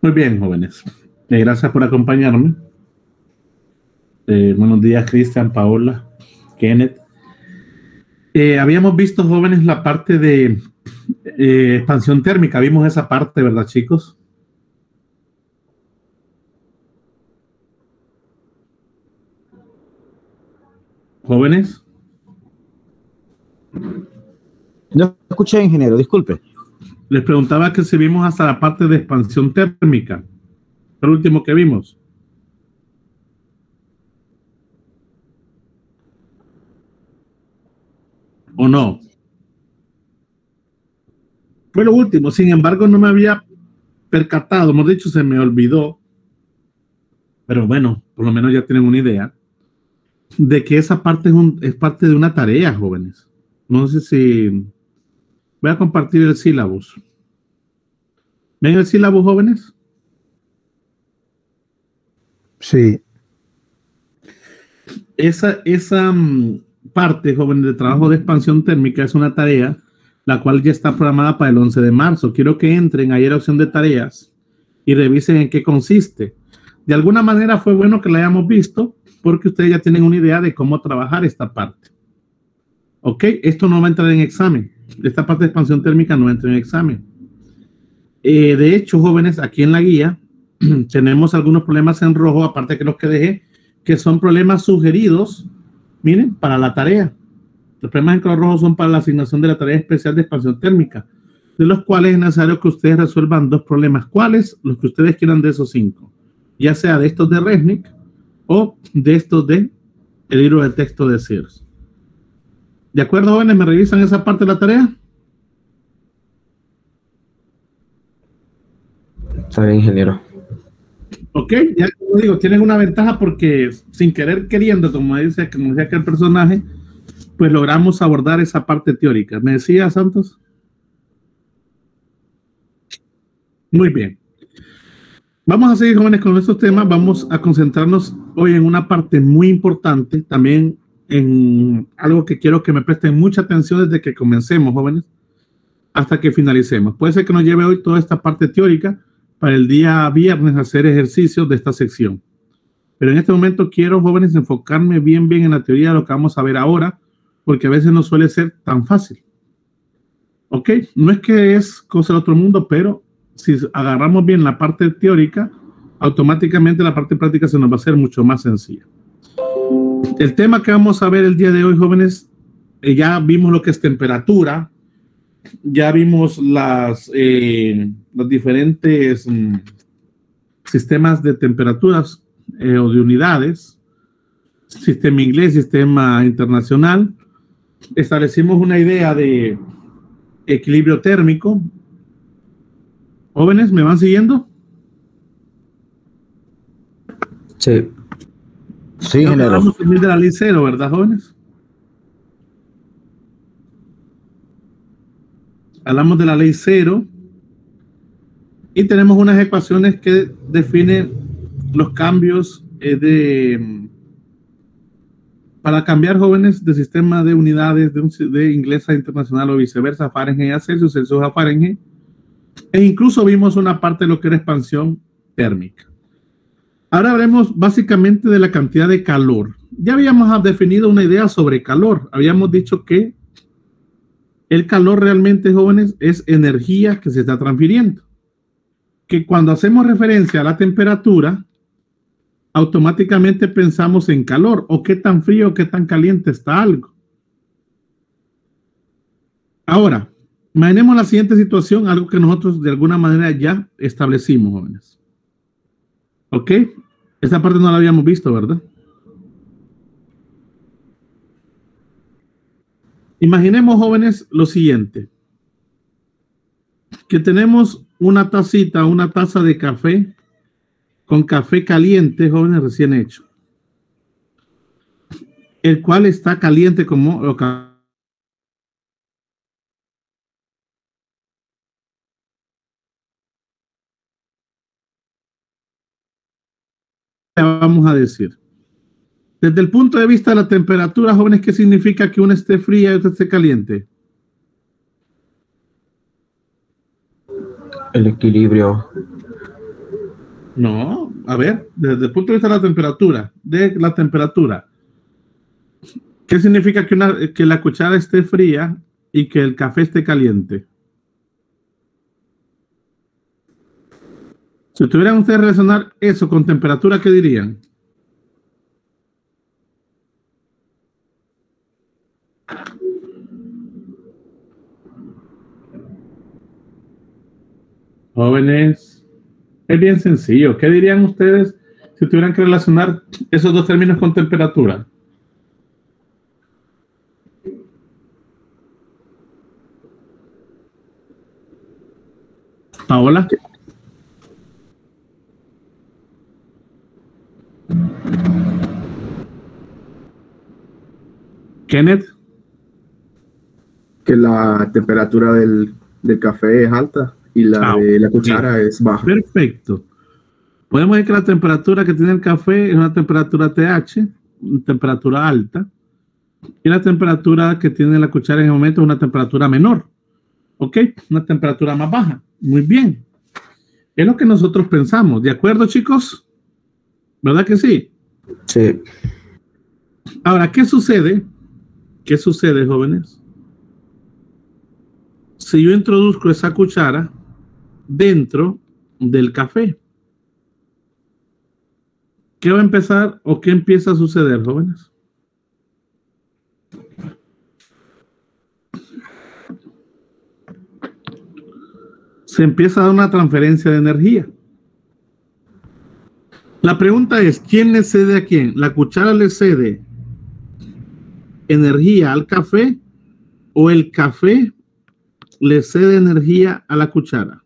Muy bien, jóvenes. Gracias por acompañarme. Buenos días, Cristian, Paola, Kenneth. Habíamos visto, jóvenes, la parte de expansión térmica. Vimos esa parte, ¿verdad, chicos? Jóvenes. No escuché, ingeniero, disculpe. Les preguntaba que si vimos hasta la parte de expansión térmica. Fue el último que vimos. ¿O no? Fue lo último. Sin embargo, no me había percatado, hemos dicho, se me olvidó. Pero bueno, por lo menos ya tienen una idea de que esa parte es parte de una tarea, jóvenes. No sé si... Voy a compartir el sílabus. ¿Ven el sílabus, jóvenes? Sí. Esa parte, jóvenes, de trabajo de expansión térmica es una tarea la cual ya está programada para el 11 de marzo. Quiero que entren ahí a la opción de tareas y revisen en qué consiste. De alguna manera fue bueno que la hayamos visto porque ustedes ya tienen una idea de cómo trabajar esta parte. Ok, esto no va a entrar en examen. Esta parte de expansión térmica no entra en examen. De hecho, jóvenes, aquí en la guía tenemos algunos problemas en rojo, aparte que los que dejé, que son problemas sugeridos, miren, para la tarea. Los problemas en color rojo son para la asignación de la tarea especial de expansión térmica, de los cuales es necesario que ustedes resuelvan dos problemas. ¿Cuáles? Los que ustedes quieran de esos 5. Ya sea de estos de Resnick o de estos de el libro de texto de Sears. ¿De acuerdo, jóvenes? ¿Me revisan esa parte de la tarea? Está bien, ingeniero. Ok, ya como digo, tienen una ventaja porque sin querer queriendo, como decía aquel personaje, pues logramos abordar esa parte teórica. ¿Me decía, Santos? Muy bien. Vamos a seguir, jóvenes, con estos temas. Vamos a concentrarnos hoy en una parte muy importante, también en algo que quiero que me presten mucha atención desde que comencemos, jóvenes, hasta que finalicemos. Puede ser que nos lleve hoy toda esta parte teórica para el día viernes hacer ejercicios de esta sección. Pero en este momento quiero, jóvenes, enfocarme bien en la teoría de lo que vamos a ver ahora, porque a veces no suele ser tan fácil. Ok, no es que es cosa del otro mundo, pero si agarramos bien la parte teórica, automáticamente la parte práctica se nos va a hacer mucho más sencilla. El tema que vamos a ver el día de hoy, jóvenes, ya vimos lo que es temperatura, ya vimos los diferentes sistemas de temperaturas o de unidades, sistema inglés, sistema internacional. Establecimos una idea de equilibrio térmico. Jóvenes, ¿me van siguiendo? Sí. Sí, ingeniero. Hablamos también de la ley cero, ¿verdad, jóvenes? Hablamos de la ley cero y tenemos unas ecuaciones que definen los cambios para cambiar, jóvenes, de sistema de unidades de inglés a internacional o viceversa, Fahrenheit a Celsius, Celsius a Fahrenheit. E incluso vimos una parte de lo que era expansión térmica. Ahora hablemos básicamente de la cantidad de calor. Ya habíamos definido una idea sobre calor. Habíamos dicho que el calor realmente, jóvenes, es energía que se está transfiriendo. Que cuando hacemos referencia a la temperatura, automáticamente pensamos en calor o qué tan frío o qué tan caliente está algo. Ahora, imaginemos la siguiente situación, algo que nosotros de alguna manera ya establecimos, jóvenes. ¿Ok? Esta parte no la habíamos visto, ¿verdad? Imaginemos, jóvenes, lo siguiente. Que tenemos una taza de café con café caliente, jóvenes, recién hecho. El cual está caliente como lo que vamos a decir. Desde el punto de vista de la temperatura, jóvenes, ¿qué significa que una esté fría y otra esté caliente? El equilibrio. No, a ver, desde el punto de vista de la temperatura, ¿qué significa que la cuchara esté fría y que el café esté caliente? Si tuvieran ustedes que relacionar eso con temperatura, ¿qué dirían? Jóvenes, es bien sencillo. ¿Qué dirían ustedes si tuvieran que relacionar esos dos términos con temperatura? Paola. Kenneth. Que la temperatura del café es alta y la de la cuchara es baja. Perfecto. Podemos decir que la temperatura que tiene el café es una temperatura TH, una temperatura alta, y la temperatura que tiene la cuchara en el momento es una temperatura menor. ¿Ok? Una temperatura más baja. Muy bien. Es lo que nosotros pensamos. ¿De acuerdo, chicos? ¿Verdad que sí? Sí. Ahora, ¿qué sucede? ¿Qué sucede, jóvenes? Si yo introduzco esa cuchara dentro del café, ¿qué va a empezar o qué empieza a suceder, jóvenes? Se empieza a dar una transferencia de energía. La pregunta es, ¿quién le cede a quién? ¿La cuchara le cede energía al café o el café le cede energía a la cuchara?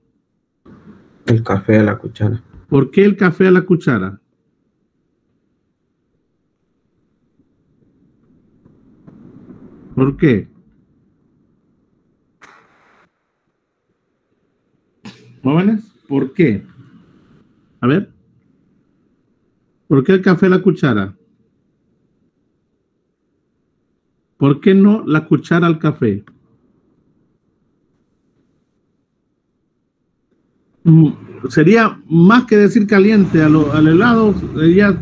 El café a la cuchara. ¿Por qué el café a la cuchara? ¿Por qué? Jóvenes, ¿por qué? A ver. ¿Por qué el café a la cuchara? ¿Por qué no la cuchara al café? Sería más que decir caliente al helado,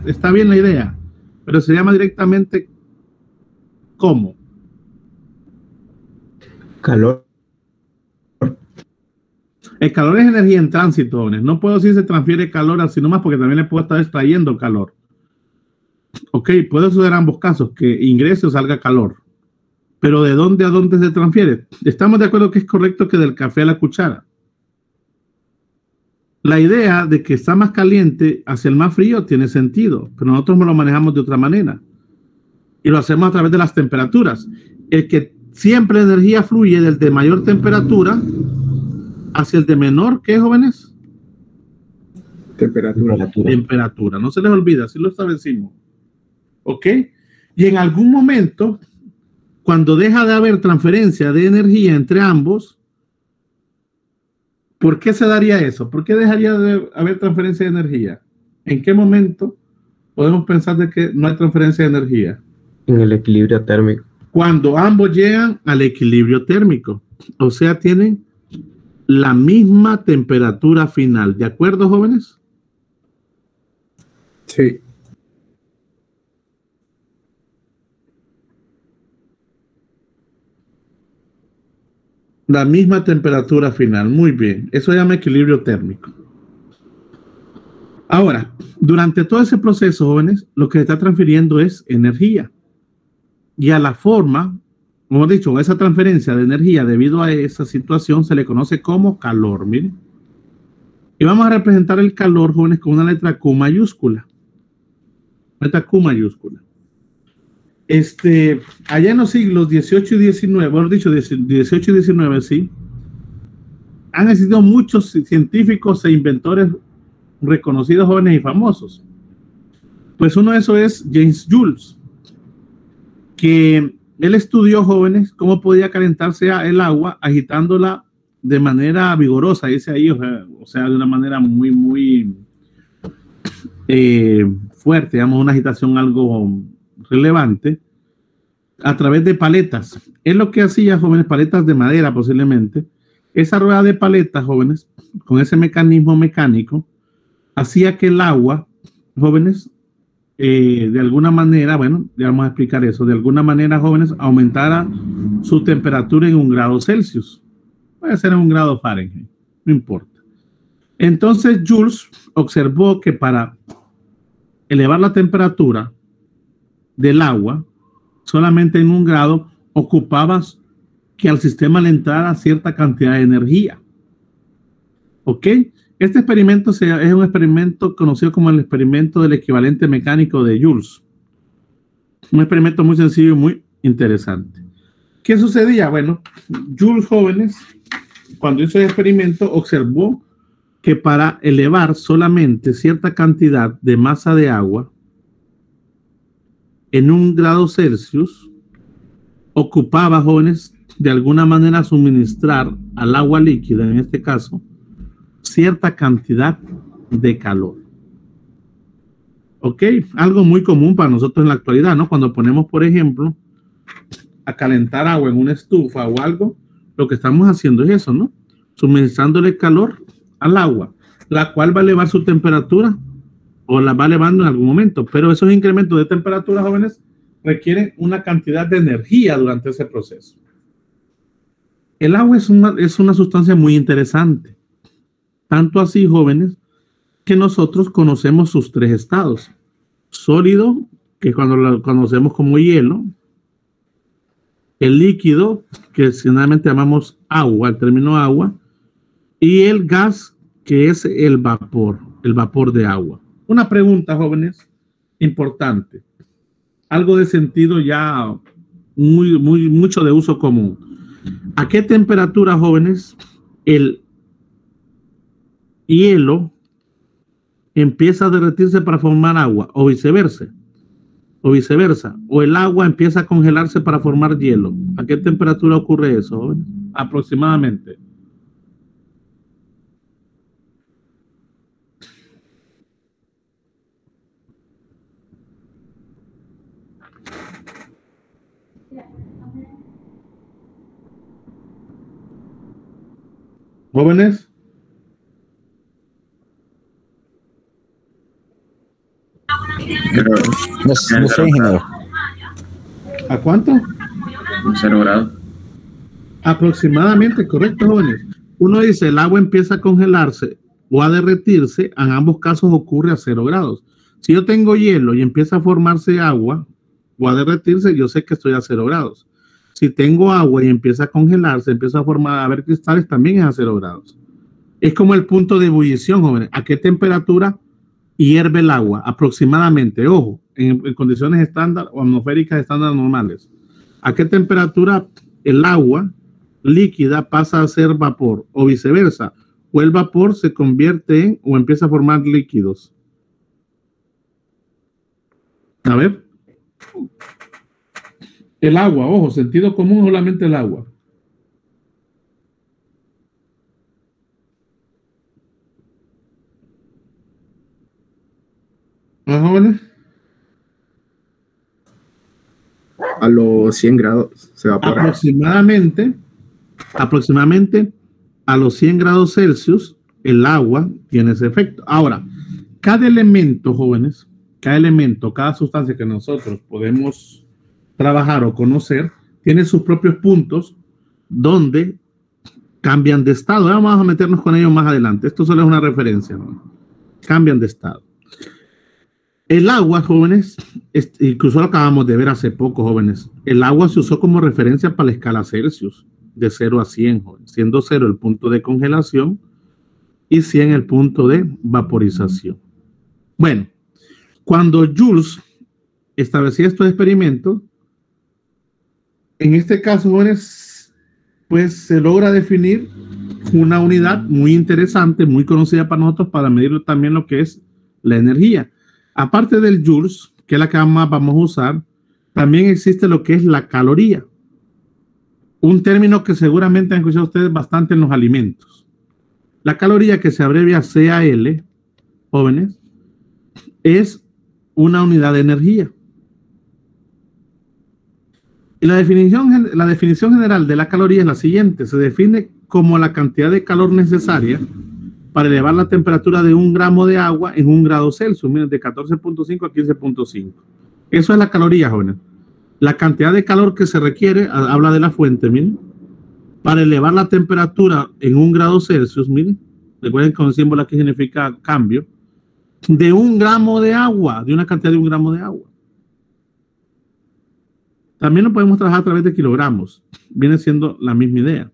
está bien la idea, pero se llama directamente ¿cómo? Calor. El calor es energía en tránsito, jóvenes. No puedo decir se transfiere calor así nomás porque también le puedo estar extrayendo calor. Ok, puede suceder ambos casos, que ingrese o salga calor. Pero ¿de dónde a dónde se transfiere? Estamos de acuerdo que es correcto que del café a la cuchara. La idea de que está más caliente hacia el más frío tiene sentido, pero nosotros lo manejamos de otra manera. Y lo hacemos a través de las temperaturas. El que siempre la energía fluye del de mayor temperatura hacia el de menor, ¿qué, jóvenes? Temperatura. No se les olvida, así lo establecimos. ¿Ok? Y en algún momento, cuando deja de haber transferencia de energía entre ambos, ¿por qué se daría eso? ¿Por qué dejaría de haber transferencia de energía? ¿En qué momento podemos pensar de que no hay transferencia de energía? En el equilibrio térmico. Cuando ambos llegan al equilibrio térmico. O sea, tienen la misma temperatura final. ¿De acuerdo, jóvenes? Sí. La misma temperatura final. Muy bien. Eso se llama equilibrio térmico. Ahora, durante todo ese proceso, jóvenes, lo que se está transfiriendo es energía. Y a la forma, como he dicho, esa transferencia de energía debido a esa situación se le conoce como calor. Miren. Y vamos a representar el calor, jóvenes, con una letra Q mayúscula. Letra Q mayúscula. Allá en los siglos 18 y 19, bueno, dicho 18 y 19, sí, han existido muchos científicos e inventores reconocidos, jóvenes y famosos. Pues uno de esos es James Joule, que él estudió, jóvenes, cómo podía calentarse el agua agitándola de manera vigorosa, dice ahí, o sea, de una manera muy, muy fuerte, digamos, una agitación algo relevante, a través de paletas. Es lo que hacía, jóvenes, paletas de madera posiblemente. Esa rueda de paletas, jóvenes, con ese mecanismo mecánico, hacía que el agua, jóvenes, de alguna manera, bueno, ya vamos a explicar eso, de alguna manera, jóvenes, aumentara su temperatura en 1 grado Celsius. Puede ser en 1 grado Fahrenheit, no importa. Entonces, Joule observó que para elevar la temperatura del agua, solamente en 1 grado, ocupabas que al sistema le entrara cierta cantidad de energía. ¿Ok? Este experimento es un experimento conocido como el experimento del equivalente mecánico de Joule. Un experimento muy sencillo y muy interesante. ¿Qué sucedía? Bueno, Joule, jóvenes, cuando hizo el experimento, observó que para elevar solamente cierta cantidad de masa de agua en 1 grado Celsius, ocupaba, jóvenes, de alguna manera suministrar al agua líquida, en este caso, cierta cantidad de calor. ¿Ok? Algo muy común para nosotros en la actualidad, ¿no? Cuando ponemos, por ejemplo, a calentar agua en una estufa o algo, lo que estamos haciendo es eso, ¿no? Suministrándole calor al agua, la cual va a elevar su temperatura o la va elevando en algún momento, pero esos incrementos de temperatura, jóvenes, requieren una cantidad de energía durante ese proceso. El agua es una sustancia muy interesante, tanto así, jóvenes, que nosotros conocemos sus 3 estados. Sólido, que cuando lo conocemos como hielo, el líquido, que generalmente llamamos agua, el término agua, y el gas, que es el vapor de agua. Una pregunta, jóvenes, importante, algo de sentido ya mucho de uso común. ¿A qué temperatura, jóvenes, el hielo empieza a derretirse para formar agua, o viceversa? O el agua empieza a congelarse para formar hielo. ¿A qué temperatura ocurre eso, jóvenes? Aproximadamente. Jóvenes. No sé, ingeniero. ¿A cuánto? 0 grados. Aproximadamente, correcto, jóvenes. Uno dice, el agua empieza a congelarse o a derretirse, en ambos casos ocurre a 0 grados. Si yo tengo hielo y empieza a formarse agua o a derretirse, yo sé que estoy a 0 grados. Si tengo agua y empieza a congelarse, empieza a formar, a haber cristales, también es a 0 grados. Es como el punto de ebullición, jóvenes. ¿A qué temperatura hierve el agua? Aproximadamente, ojo, en condiciones estándar o atmosféricas estándar normales. ¿A qué temperatura el agua líquida pasa a ser vapor o viceversa? O el vapor se convierte en o empieza a formar líquidos. A ver. El agua, ojo, sentido común, solamente el agua. ¿Ah, jóvenes? A los 100 grados se evapora. Aproximadamente a los 100 grados Celsius, el agua tiene ese efecto. Ahora, cada elemento, jóvenes, cada sustancia que nosotros podemos trabajar o conocer, tiene sus propios puntos donde cambian de estado. Vamos a meternos con ellos más adelante. Esto solo es una referencia, ¿no? Cambian de estado. El agua, jóvenes, incluso lo acabamos de ver hace poco, jóvenes. El agua se usó como referencia para la escala Celsius, de 0 a 100, jóvenes, siendo 0 el punto de congelación y 100 el punto de vaporización. Bueno, cuando Joule establecía estos experimentos, en este caso, jóvenes, pues se logra definir una unidad muy interesante, muy conocida para nosotros, para medir también lo que es la energía. Aparte del joules, que es la que más vamos a usar, también existe lo que es la caloría. Un término que seguramente han escuchado ustedes bastante en los alimentos. La caloría, que se abrevia CAL, jóvenes, es una unidad de energía. Y la definición general de la caloría es la siguiente. Se define como la cantidad de calor necesaria para elevar la temperatura de 1 gramo de agua en 1 grado Celsius, miren, de 14.5 a 15.5. Eso es la caloría, jóvenes. La cantidad de calor que se requiere, habla de la fuente, miren, para elevar la temperatura en 1 grado Celsius, miren, recuerden con el símbolo aquí significa cambio, de 1 gramo de agua, de una cantidad de 1 gramo de agua. También lo podemos trabajar a través de kilogramos, viene siendo la misma idea.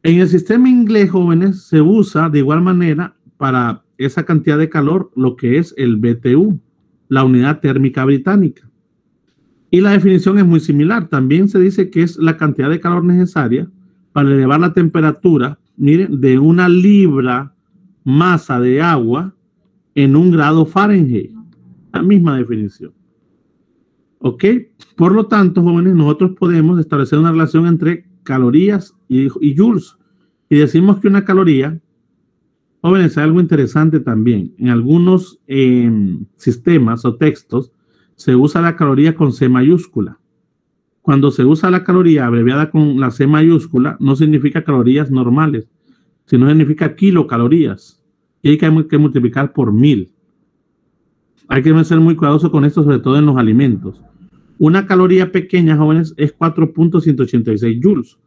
En el sistema inglés, jóvenes, se usa de igual manera para esa cantidad de calor lo que es el BTU, la unidad térmica británica. Y la definición es muy similar. También se dice que es la cantidad de calor necesaria para elevar la temperatura, miren, de 1 libra masa de agua en 1 grado Fahrenheit. La misma definición. ¿Ok? Por lo tanto, jóvenes, nosotros podemos establecer una relación entre calorías y joules. Y decimos que una caloría, jóvenes, hay algo interesante también. En algunos sistemas o textos se usa la caloría con C mayúscula. Cuando se usa la caloría abreviada con la C mayúscula, no significa calorías normales, sino significa kilocalorías. Y hay que multiplicar por 1000. Hay que ser muy cuidadoso con esto, sobre todo en los alimentos. Una caloría pequeña, jóvenes, es 4.186 joules.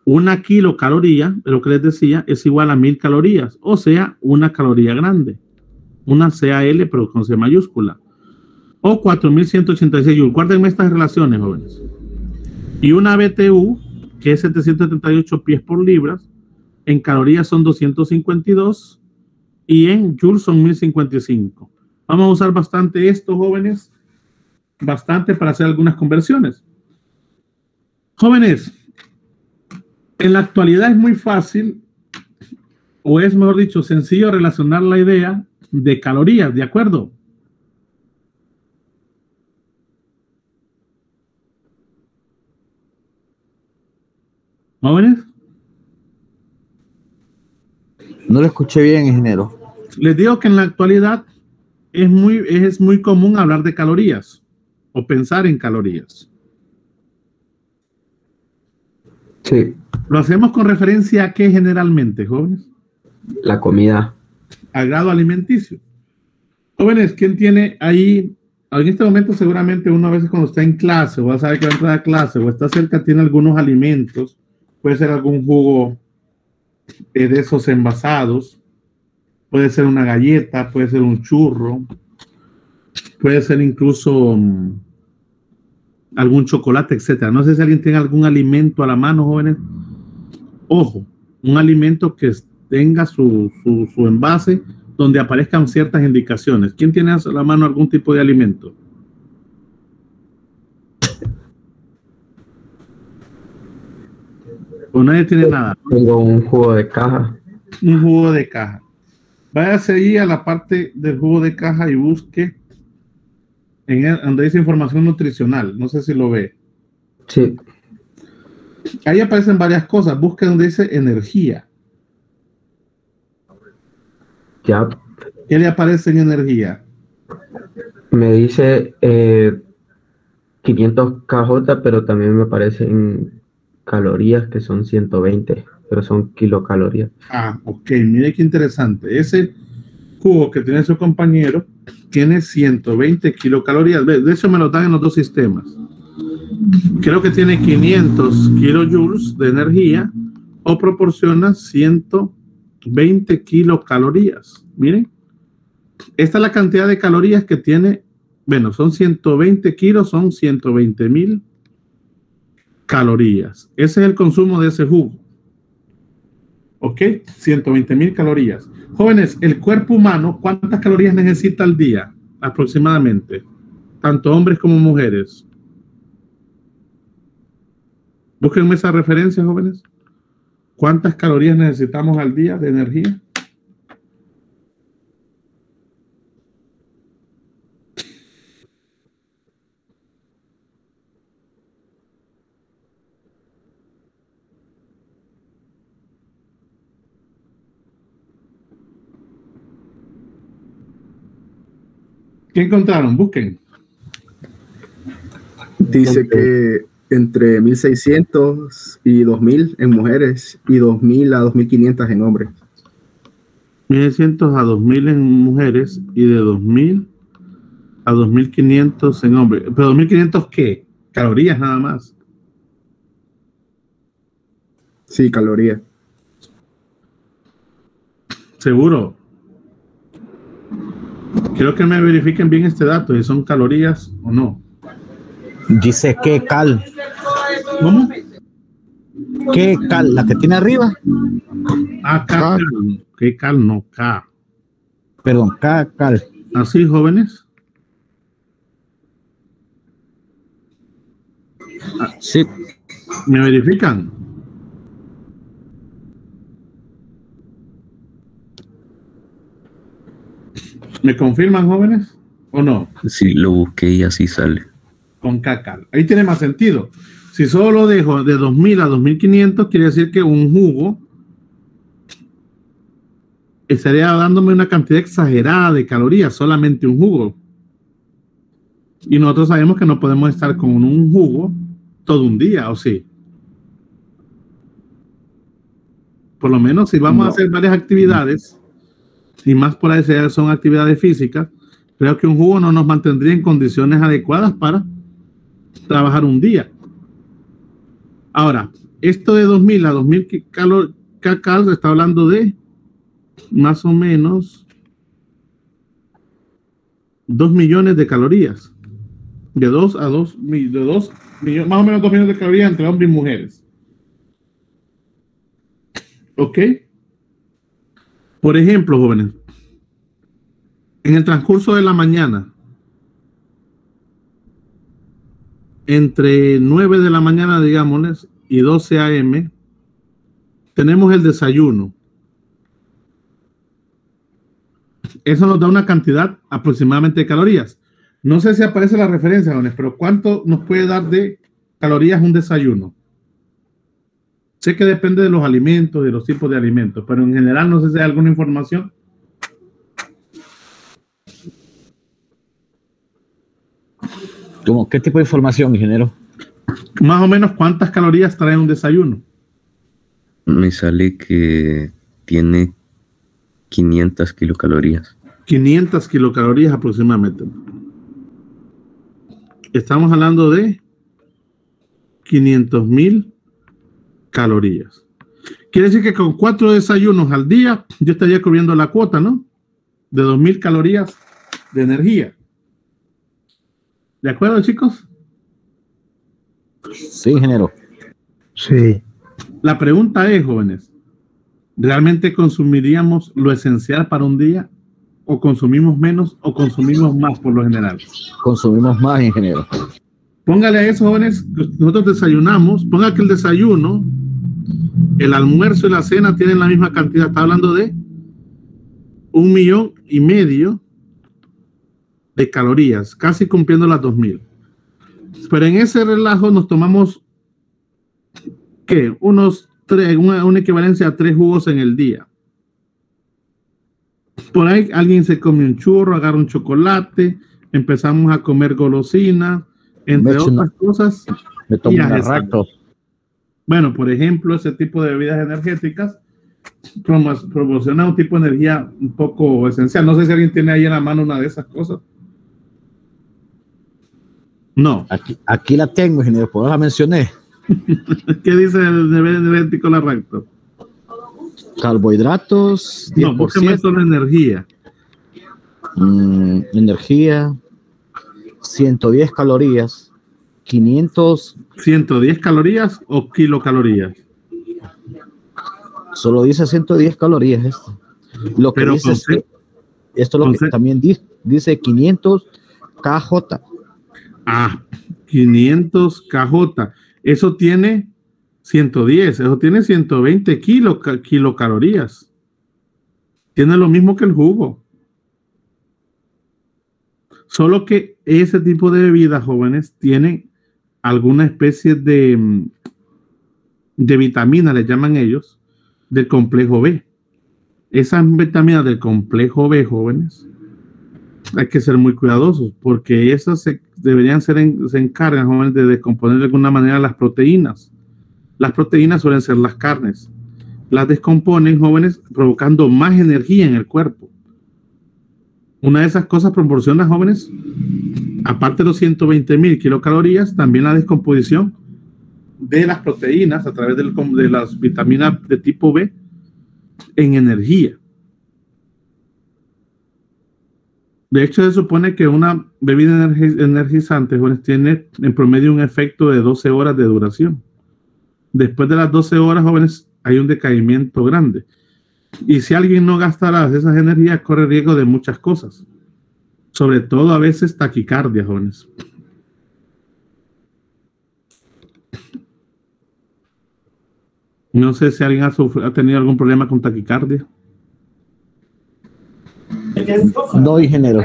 Una kilocaloría, de lo que les decía, es igual a 1000 calorías. O sea, una caloría grande. Una CAL, pero con C mayúscula. O 4186 joules. Guárdenme estas relaciones, jóvenes. Y una BTU, que es 778 pies por libras, en calorías son 252 y en joules son 1055. Vamos a usar bastante esto, jóvenes, bastante para hacer algunas conversiones. Jóvenes, en la actualidad es muy fácil, o es mejor dicho, sencillo relacionar la idea de calorías, ¿de acuerdo? ¿Jóvenes? No lo escuché bien, ingeniero. Les digo que en la actualidad es muy común hablar de calorías o pensar en calorías. Sí. ¿Lo hacemos con referencia a qué generalmente, jóvenes? La comida. Al grado alimenticio. Jóvenes, ¿quién tiene ahí? En este momento seguramente uno a veces cuando está en clase o va a saber que va a entrar a clase o está cerca tiene algunos alimentos. Puede ser algún jugo de esos envasados. Puede ser una galleta, puede ser un churro. Puede ser incluso algún chocolate, etcétera. No sé si alguien tiene algún alimento a la mano, jóvenes. Ojo, un alimento que tenga su envase donde aparezcan ciertas indicaciones. ¿Quién tiene a la mano algún tipo de alimento? ¿O nadie tiene nada? Tengo un jugo de caja. Un jugo de caja. Váyase ahí a la parte del jugo de caja y busque donde dice información nutricional. No sé si lo ve. Sí. Ahí aparecen varias cosas. Busque donde dice energía. Ya. ¿Qué le aparece en energía? Me dice 500 kJ, pero también me aparecen calorías que son 120, pero son kilocalorías. Ah, ok. Mire qué interesante. Ese jugo que tiene su compañero tiene 120 kilocalorías. De hecho, me lo dan en los dos sistemas. Creo que tiene 500 kilojoules de energía o proporciona 120 kilocalorías. Miren, esta es la cantidad de calorías que tiene. Bueno, son 120 kilos, son 120,000 calorías. Ese es el consumo de ese jugo. ¿Ok? 120,000 calorías. Jóvenes, el cuerpo humano, ¿cuántas calorías necesita al día? Aproximadamente. Tanto hombres como mujeres. Búsquenme esa referencia, jóvenes. ¿Cuántas calorías necesitamos al día de energía? ¿Qué encontraron? Busquen. Dice que entre 1.600 y 2.000 en mujeres y 2.000 a 2.500 en hombres. 1.600 a 2.000 en mujeres y de 2.000 a 2.500 en hombres. ¿Pero 2.500 qué? Calorías nada más. Sí, calorías. Seguro. Quiero que me verifiquen bien este dato, si son calorías o no. Dice que cal. ¿Cómo? ¿Qué cal? ¿La que tiene arriba? Ah, K. ¿Qué cal? No, K. Perdón, cal. ¿Así, jóvenes? Sí. ¿Me verifican? ¿Me confirman, jóvenes? ¿O no? Sí, lo busqué y así sale. Con K-cal. Ahí tiene más sentido. Si solo dejo de 2.000 a 2.500, quiere decir que un jugo estaría dándome una cantidad exagerada de calorías, solamente un jugo. Y nosotros sabemos que no podemos estar con un jugo todo un día, ¿o sí? Por lo menos si vamos a hacer varias actividades, y más por ahí son actividades físicas, creo que un jugo no nos mantendría en condiciones adecuadas para trabajar un día. Ahora, esto de 2.000 a 2.000 kcal se está hablando de más o menos 2 millones de calorías. De 2 a 2 millones, más o menos 2 millones de calorías entre hombres y mujeres. ¿Ok? Por ejemplo, jóvenes, en el transcurso de la mañana, entre 9 de la mañana, digámosles, y 12 a.m., tenemos el desayuno. Eso nos da una cantidad aproximadamente de calorías. No sé si aparece la referencia, jóvenes, pero ¿cuánto nos puede dar de calorías un desayuno? Sé que depende de los alimentos, de los tipos de alimentos, pero en general no sé si hay alguna información. ¿Cómo? ¿Qué tipo de información, ingeniero? Más o menos, ¿cuántas calorías trae un desayuno? Me sale que tiene 500 kilocalorías. 500 kilocalorías aproximadamente. Estamos hablando de 500.000 calorías. Quiere decir que con 4 desayunos al día yo estaría cubriendo la cuota, ¿no? De 2.000 calorías de energía. ¿De acuerdo, chicos? Sí, ingeniero. Sí. La pregunta es, jóvenes, ¿realmente consumiríamos lo esencial para un día? ¿O consumimos menos o consumimos más por lo general? Consumimos más, ingeniero. Póngale a eso, jóvenes, nosotros desayunamos, ponga que el desayuno, el almuerzo y la cena tienen la misma cantidad. Está hablando de 1,5 millones de calorías, casi cumpliendo las 2.000. Pero en ese relajo nos tomamos, ¿qué? Una equivalencia a 3 jugos en el día. Por ahí alguien se come un churro, agarra un chocolate, empezamos a comer golosina, entre otras cosas. Me tomo un Lacto. Bueno, por ejemplo, ese tipo de bebidas energéticas proporciona un tipo de energía un poco esencial. No sé si alguien tiene ahí en la mano una de esas cosas. No. Aquí la tengo, ingeniero, por eso la mencioné. ¿Qué dice el nivel energético Lacto? Carbohidratos, 10%. No, búsqueme solo energía. Energía, 110 calorías, 500. 110 calorías o kilocalorías. Solo dice 110 calorías esto. Lo que dice es que esto es lo que también dice 500 kJ. Ah, 500 kJ. Eso tiene 110, eso tiene 120 kilocalorías. Tiene lo mismo que el jugo. Solo que ese tipo de bebidas, jóvenes, tienen alguna especie de vitamina, le llaman ellos, del complejo B. Esas vitaminas del complejo B, jóvenes, hay que ser muy cuidadosos porque esas se encargan, jóvenes, de descomponer de alguna manera las proteínas. Las proteínas suelen ser las carnes. las descomponen, jóvenes, provocando más energía en el cuerpo. Una de esas cosas proporciona, jóvenes, aparte de los 120,000 kilocalorías, también la descomposición de las proteínas a través de las vitaminas de tipo B en energía. De hecho, se supone que una bebida energizante, jóvenes, tiene en promedio un efecto de 12 horas de duración. Después de las 12 horas, jóvenes, hay un decaimiento grande. Y si alguien no gastará esas energías, corre riesgo de muchas cosas. Sobre todo a veces taquicardia, jóvenes. No sé si alguien ha tenido algún problema con taquicardia. No, ingeniero.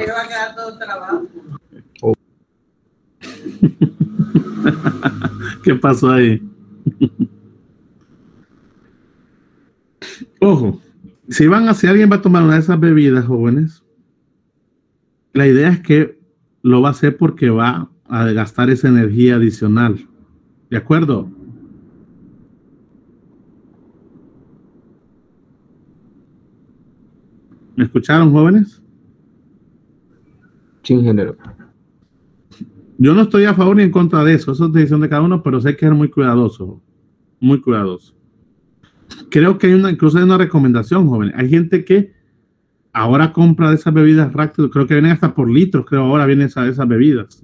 ¿Qué pasó ahí? Ojo, si alguien va a tomar una de esas bebidas, jóvenes, la idea es que lo va a hacer porque va a gastar esa energía adicional. ¿De acuerdo? ¿Me escucharon, jóvenes? Sí, ingeniero. Yo no estoy a favor ni en contra de eso. Eso es decisión de cada uno, pero sé que es muy cuidadoso. Muy cuidadoso. Creo que incluso hay una recomendación, jóvenes. Hay gente que ahora compra de esas bebidas lácteas. Creo que vienen hasta por litros. Creo ahora vienen esas bebidas.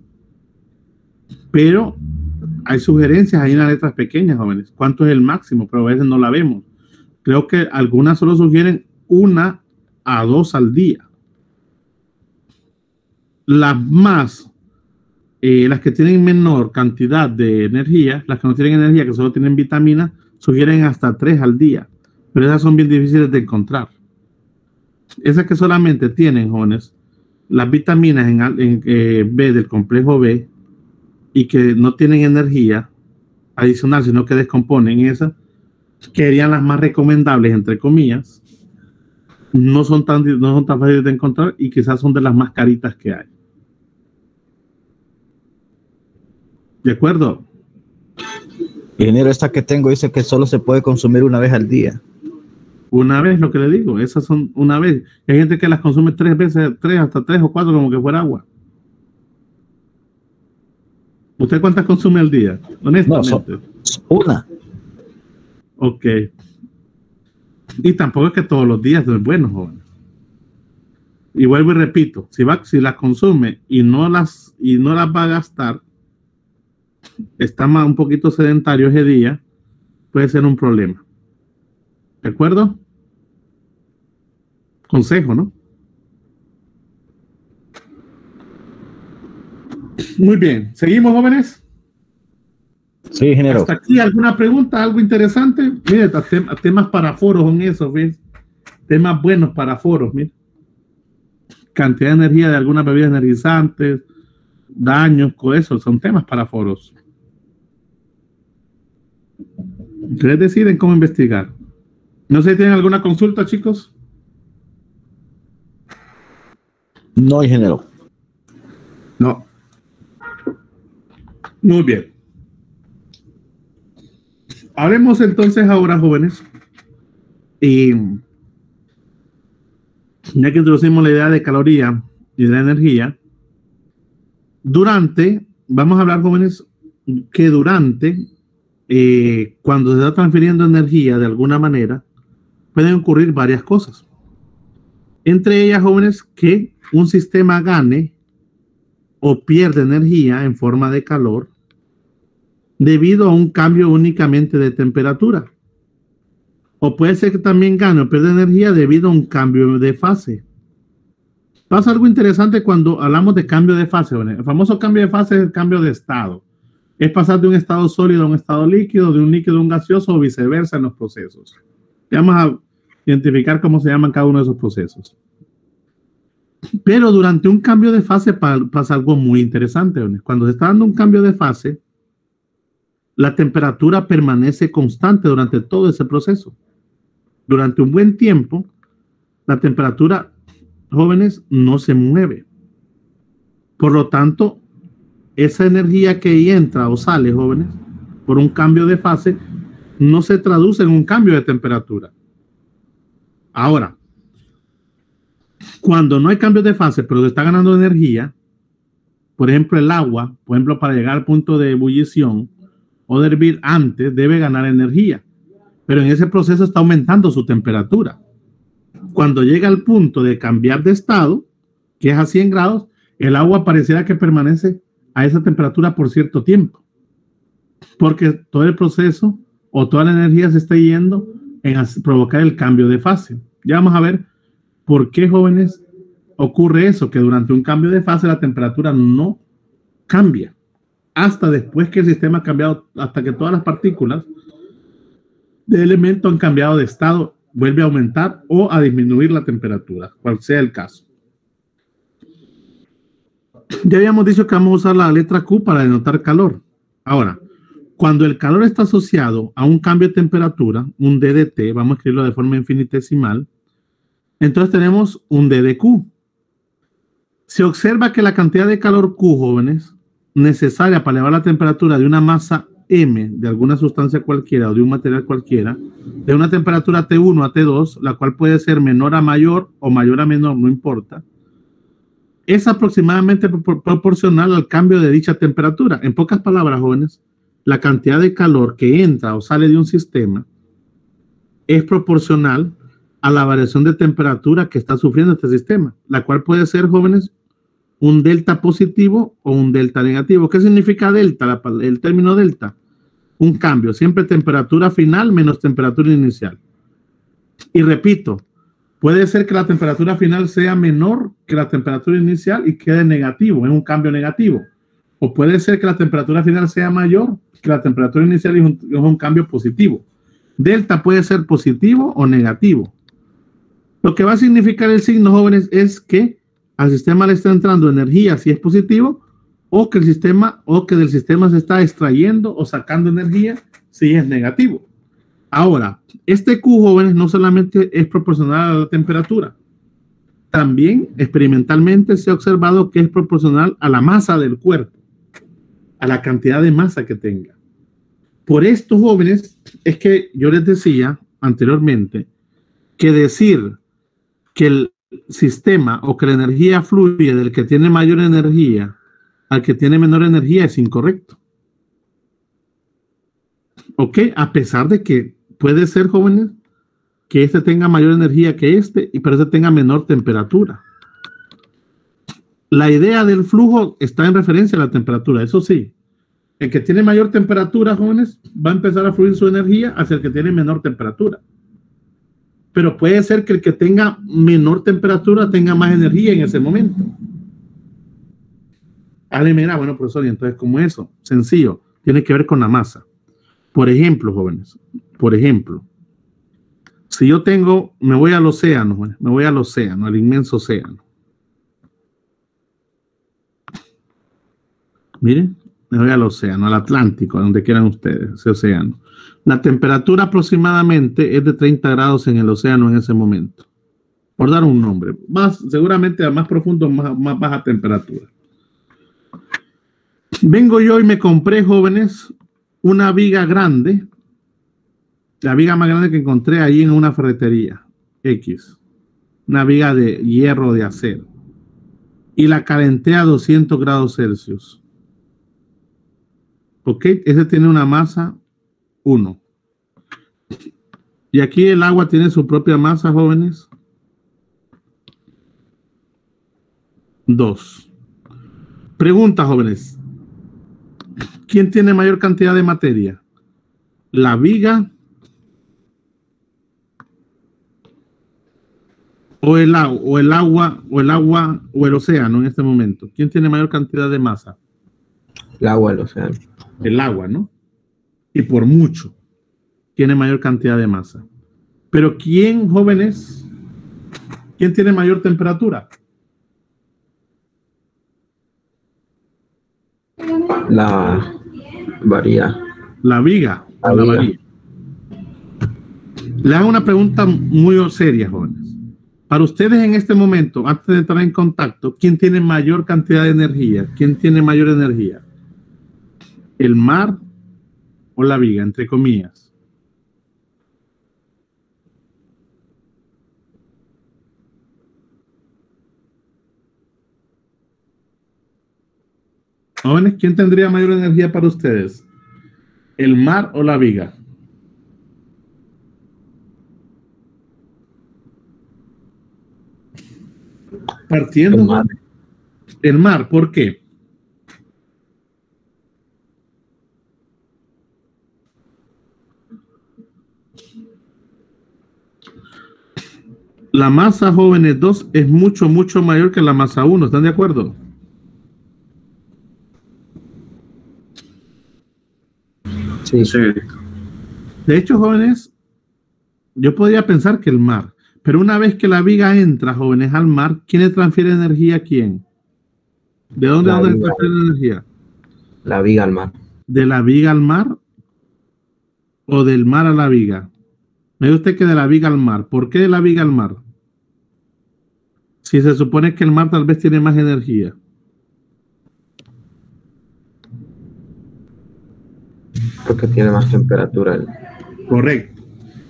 Pero hay sugerencias ahí en las letras pequeñas, jóvenes. ¿Cuánto es el máximo? Pero a veces no la vemos. Creo que algunas solo sugieren 1 a 2 al día. Las que tienen menor cantidad de energía, las que no tienen energía, que solo tienen vitaminas, sugieren hasta 3 al día. Pero esas son bien difíciles de encontrar. Esas que solamente tienen, jóvenes, las vitaminas en B del complejo B y que no tienen energía adicional, sino que descomponen esas, que serían las más recomendables, entre comillas. No son tan fáciles de encontrar y quizás son de las más caritas que hay. ¿De acuerdo? Ingeniero, esta que tengo dice que solo se puede consumir una vez al día. Una vez, lo que le digo, esas son una vez. Hay gente que las consume 3 veces, hasta 3 o 4, como que fuera agua. ¿Usted cuántas consume al día? Honestamente. No, una. Ok. Y tampoco es que todos los días es bueno, jóvenes. Y vuelvo y repito, si las consume y no las va a gastar, está un poquito sedentario ese día, puede ser un problema. ¿De acuerdo? Consejo, ¿no? Muy bien. ¿Seguimos, jóvenes? Sí, ingeniero. ¿Hasta aquí alguna pregunta, algo interesante? Mire, temas para foros son esos, ¿ves? Temas buenos para foros, mire. Cantidad de energía de algunas bebidas energizantes, daños, con eso, son temas para foros. Ustedes deciden cómo investigar. No sé si tienen alguna consulta, chicos. No, ingeniero. No. Muy bien. Hablemos entonces ahora, jóvenes. Y ya que introducimos la idea de caloría y de energía, vamos a hablar, jóvenes, que cuando se está transfiriendo energía de alguna manera, pueden ocurrir varias cosas. Entre ellas, jóvenes, que un sistema gane o pierde energía en forma de calor debido a un cambio únicamente de temperatura. O puede ser que también gane o pierda energía debido a un cambio de fase. Pasa algo interesante cuando hablamos de cambio de fase, jóvenes. El famoso cambio de fase es el cambio de estado. Es pasar de un estado sólido a un estado líquido, de un líquido a un gaseoso o viceversa en los procesos. Vamos a identificar cómo se llaman cada uno de esos procesos. Pero durante un cambio de fase pasa algo muy interesante. Cuando se está dando un cambio de fase, la temperatura permanece constante durante todo ese proceso. Durante un buen tiempo, la temperatura, jóvenes, no se mueve. Por lo tanto, esa energía que entra o sale, jóvenes, por un cambio de fase, no se traduce en un cambio de temperatura. Ahora, cuando no hay cambios de fase, pero se está ganando energía, por ejemplo, el agua, por ejemplo, para llegar al punto de ebullición o de hervir antes, debe ganar energía. Pero en ese proceso está aumentando su temperatura. Cuando llega al punto de cambiar de estado, que es a 100 grados, el agua pareciera que permanece a esa temperatura por cierto tiempo. Porque todo el proceso o toda la energía se está yendo en provocar el cambio de fase. Ya vamos a ver por qué, jóvenes, ocurre eso, que durante un cambio de fase la temperatura no cambia. Hasta después que el sistema ha cambiado, hasta que todas las partículas de elemento han cambiado de estado, vuelve a aumentar o a disminuir la temperatura, cual sea el caso. Ya habíamos dicho que vamos a usar la letra Q para denotar calor. Ahora, cuando el calor está asociado a un cambio de temperatura, un D de T, vamos a escribirlo de forma infinitesimal, entonces tenemos un D de Q. Se observa que la cantidad de calor Q, jóvenes, necesaria para elevar la temperatura de una masa M, de alguna sustancia cualquiera o de un material cualquiera, de una temperatura T1 a T2, la cual puede ser menor a mayor o mayor a menor, no importa, es aproximadamente proporcional al cambio de dicha temperatura. En pocas palabras, jóvenes, la cantidad de calor que entra o sale de un sistema es proporcional a la variación de temperatura que está sufriendo este sistema, la cual puede ser, jóvenes, un delta positivo o un delta negativo. ¿Qué significa delta? El término delta. Un cambio, siempre temperatura final menos temperatura inicial. Y repito, puede ser que la temperatura final sea menor que la temperatura inicial y quede negativo, es un cambio negativo. O puede ser que la temperatura final sea mayor que la temperatura inicial y es un cambio positivo. Delta puede ser positivo o negativo. Lo que va a significar el signo, jóvenes, es que al sistema le está entrando energía si es positivo, o que del sistema se está extrayendo o sacando energía si es negativo. Ahora, este Q, jóvenes, no solamente es proporcional a la temperatura, también experimentalmente se ha observado que es proporcional a la masa del cuerpo, a la cantidad de masa que tenga. Por esto, jóvenes, es que yo les decía anteriormente que decir que el sistema o que la energía fluye del que tiene mayor energía al que tiene menor energía es incorrecto. Ok, a pesar de que puede ser, jóvenes, que este tenga mayor energía que este, pero este tenga menor temperatura. La idea del flujo está en referencia a la temperatura, eso sí. El que tiene mayor temperatura, jóvenes, va a empezar a fluir su energía hacia el que tiene menor temperatura. Pero puede ser que el que tenga menor temperatura tenga más energía en ese momento. Mira, bueno, profesor, y entonces, ¿cómo es eso? Sencillo, tiene que ver con la masa. Por ejemplo, jóvenes, si yo me voy al océano, al inmenso océano. Miren, me voy al océano, al Atlántico, a donde quieran ustedes, ese océano. La temperatura aproximadamente es de 30 grados en el océano en ese momento. Por dar un nombre. Seguramente a más profundo, más baja temperatura. Vengo yo y me compré, jóvenes, una viga grande. La viga más grande que encontré ahí en una ferretería. X. Una viga de hierro o de acero. Y la calenté a 200 grados Celsius. Ok, ese tiene una masa 1. Y aquí el agua tiene su propia masa, jóvenes. 2. Pregunta, jóvenes. ¿Quién tiene mayor cantidad de materia? ¿La viga o el agua o el océano en este momento? ¿Quién tiene mayor cantidad de masa? El agua, el océano. El agua, ¿no? Y por mucho tiene mayor cantidad de masa. Pero ¿quién, jóvenes? ¿Quién tiene mayor temperatura? La varía. La viga. La varía. Le hago una pregunta muy seria, jóvenes. Para ustedes en este momento, antes de entrar en contacto, ¿quién tiene mayor cantidad de energía? ¿Quién tiene mayor energía? ¿El mar o la viga, entre comillas? Jóvenes, ¿quién tendría mayor energía para ustedes? ¿El mar o la viga? Partiendo El mar. el mar, ¿por qué? La masa, jóvenes, 2 es mucho, mucho mayor que la masa 1. ¿Están de acuerdo? Sí. Sí. De hecho, jóvenes, yo podría pensar que el mar, pero una vez que la viga entra, jóvenes, al mar, ¿quién le transfiere energía a quién? ¿De dónde La le viga. transfiere energía? La viga al mar. ¿De la viga al mar o del mar a la viga? Me dice usted que de la viga al mar. ¿Por qué de la viga al mar? Si se supone que el mar tal vez tiene más energía. Porque tiene más temperatura. Correcto.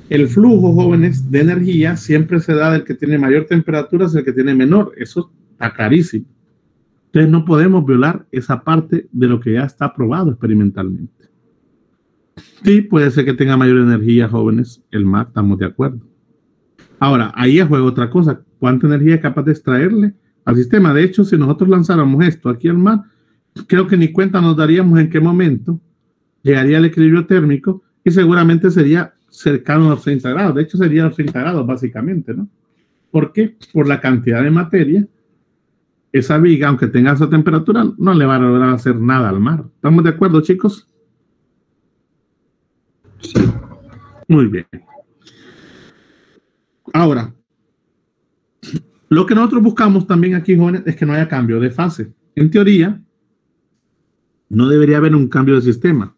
El flujo, jóvenes, de energía siempre se da del que tiene mayor temperatura hacia el que tiene menor. Eso está clarísimo. Entonces no podemos violar esa parte de lo que ya está probado experimentalmente. Sí, puede ser que tenga mayor energía, jóvenes, el mar, estamos de acuerdo. Ahora, ahí juega otra cosa. ¿Cuánta energía es capaz de extraerle al sistema? De hecho, si nosotros lanzáramos esto aquí al mar, creo que ni cuenta nos daríamos en qué momento llegaría al equilibrio térmico y seguramente sería cercano a los 30 grados. De hecho, sería a los 30 grados básicamente, ¿no? ¿Por qué? Por la cantidad de materia. Esa viga, aunque tenga esa temperatura, no le va a lograr hacer nada al mar. ¿Estamos de acuerdo, chicos? Sí. Muy bien. Ahora, lo que nosotros buscamos también aquí, jóvenes, es que no haya cambio de fase. En teoría, no debería haber un cambio de sistema.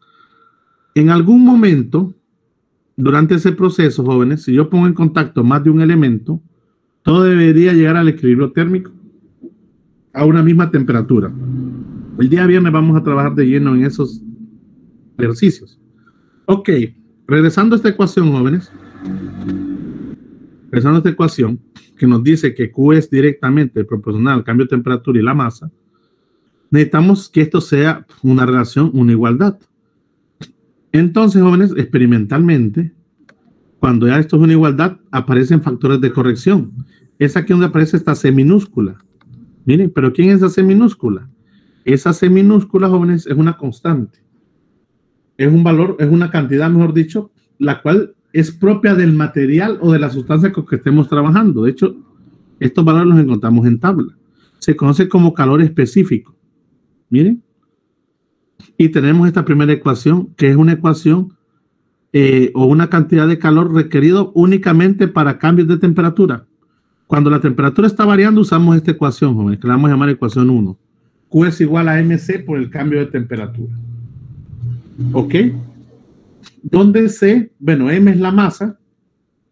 En algún momento, durante ese proceso, jóvenes, si yo pongo en contacto más de un elemento, todo debería llegar al equilibrio térmico a una misma temperatura. El día viernes vamos a trabajar de lleno en esos ejercicios. Ok, regresando a esta ecuación, jóvenes. Regresando a esta ecuación que nos dice que Q es directamente proporcional al cambio de temperatura y la masa, necesitamos que esto sea una relación, una igualdad. Entonces, jóvenes, experimentalmente, cuando ya esto es una igualdad, aparecen factores de corrección. Es aquí donde aparece esta C minúscula. Miren, pero ¿quién es esa C minúscula? Esa C minúscula, jóvenes, es una constante. Es un valor, es una cantidad, mejor dicho, la cual es propia del material o de la sustancia con que estemos trabajando. De hecho, estos valores los encontramos en tabla. Se conoce como calor específico. Miren. Y tenemos esta primera ecuación, que es una ecuación o una cantidad de calor requerido únicamente para cambios de temperatura. Cuando la temperatura está variando, usamos esta ecuación, jóvenes, que la vamos a llamar ecuación 1. Q es igual a mc por el cambio de temperatura. ¿Ok? Donde C, bueno, M es la masa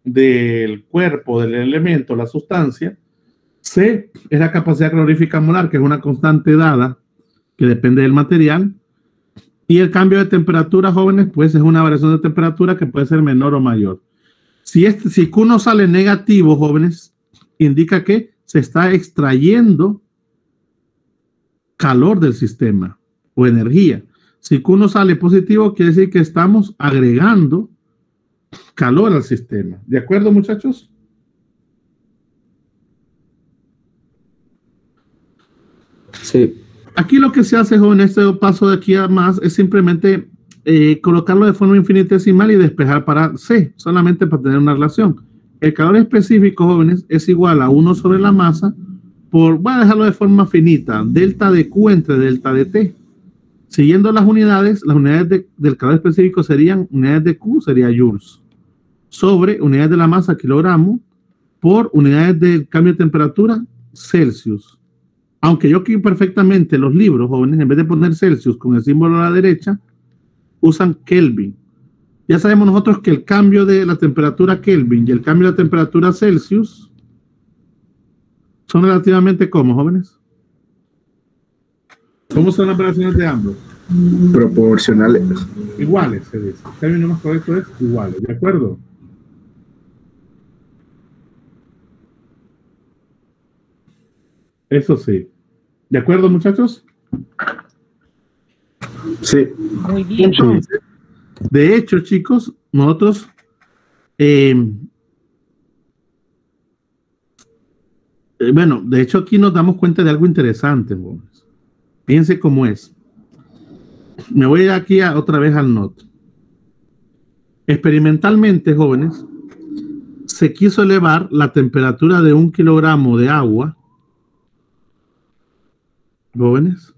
del cuerpo, del elemento, la sustancia. C es la capacidad calorífica molar, que es una constante dada que depende del material. Y el cambio de temperatura, jóvenes, pues es una variación de temperatura que puede ser menor o mayor. Si Q no sale negativo, jóvenes, indica que se está extrayendo calor del sistema o energía. Si Q no sale positivo, quiere decir que estamos agregando calor al sistema. ¿De acuerdo, muchachos? Sí. Aquí lo que se hace, joven, este paso de aquí a más es simplemente colocarlo de forma infinitesimal y despejar para C, solamente para tener una relación. El calor específico, jóvenes, es igual a 1 sobre la masa por, voy a dejarlo de forma finita, delta de Q entre delta de T. Siguiendo las unidades del calor específico serían unidades de Q, sería joules, sobre unidades de la masa, kilogramo, por unidades del cambio de temperatura, Celsius. Aunque yo aquí perfectamente los libros, jóvenes, en vez de poner Celsius con el símbolo a la derecha, usan Kelvin. Ya sabemos nosotros que el cambio de la temperatura Kelvin y el cambio de la temperatura Celsius son relativamente ¿cómo, jóvenes? ¿Cómo son las relaciones de ambos? Proporcionales. Iguales, se dice. El término más correcto es iguales, ¿de acuerdo? Eso sí. ¿De acuerdo, muchachos? Sí. Muy bien. Entonces, de hecho, chicos, nosotros bueno, de hecho aquí nos damos cuenta de algo interesante, jóvenes. Fíjense cómo es. Me voy aquí otra vez al NOT. Experimentalmente, jóvenes, se quiso elevar la temperatura de 1 kilogramo de agua, jóvenes,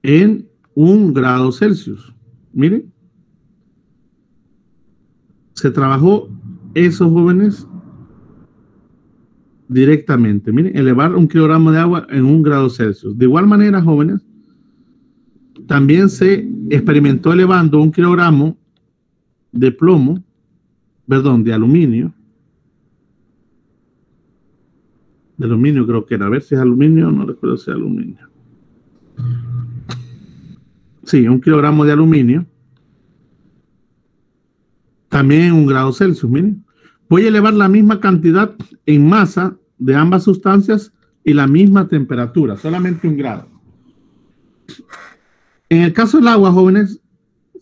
en 1 grado Celsius. Miren, se trabajó eso, jóvenes, directamente. Miren, elevar 1 kilogramo de agua en 1 grado Celsius. De igual manera, jóvenes, también se experimentó elevando 1 kilogramo de plomo, perdón, de aluminio creo que era, a ver si es aluminio, no recuerdo si es aluminio. Sí, 1 kilogramo de aluminio, también en 1 grado Celsius. Miren, voy a elevar la misma cantidad en masa de ambas sustancias y la misma temperatura, solamente 1 grado. En el caso del agua, jóvenes,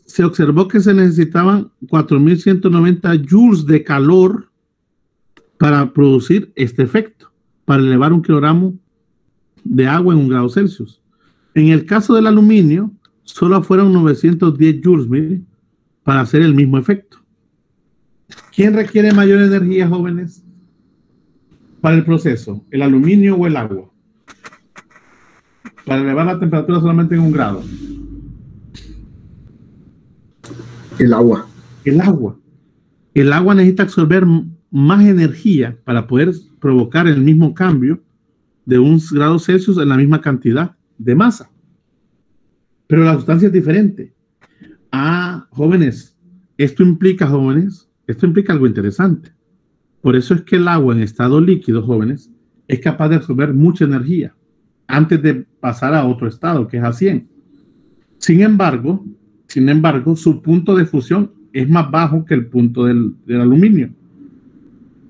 se observó que se necesitaban 4.190 joules de calor para producir este efecto, para elevar 1 kilogramo de agua en 1 grado Celsius. En el caso del aluminio, solo fueron 910 joules, miren, para hacer el mismo efecto. ¿Quién requiere mayor energía, jóvenes, para el proceso? ¿El aluminio o el agua? Para elevar la temperatura solamente en 1 grado. El agua. El agua. El agua necesita absorber más energía para poder provocar el mismo cambio de 1 grado Celsius en la misma cantidad de masa. Pero la sustancia es diferente. Jóvenes, esto implica algo interesante. Por eso es que el agua en estado líquido, jóvenes, es capaz de absorber mucha energía antes de pasar a otro estado, que es a 100. Sin embargo, su punto de fusión es más bajo que el punto del aluminio.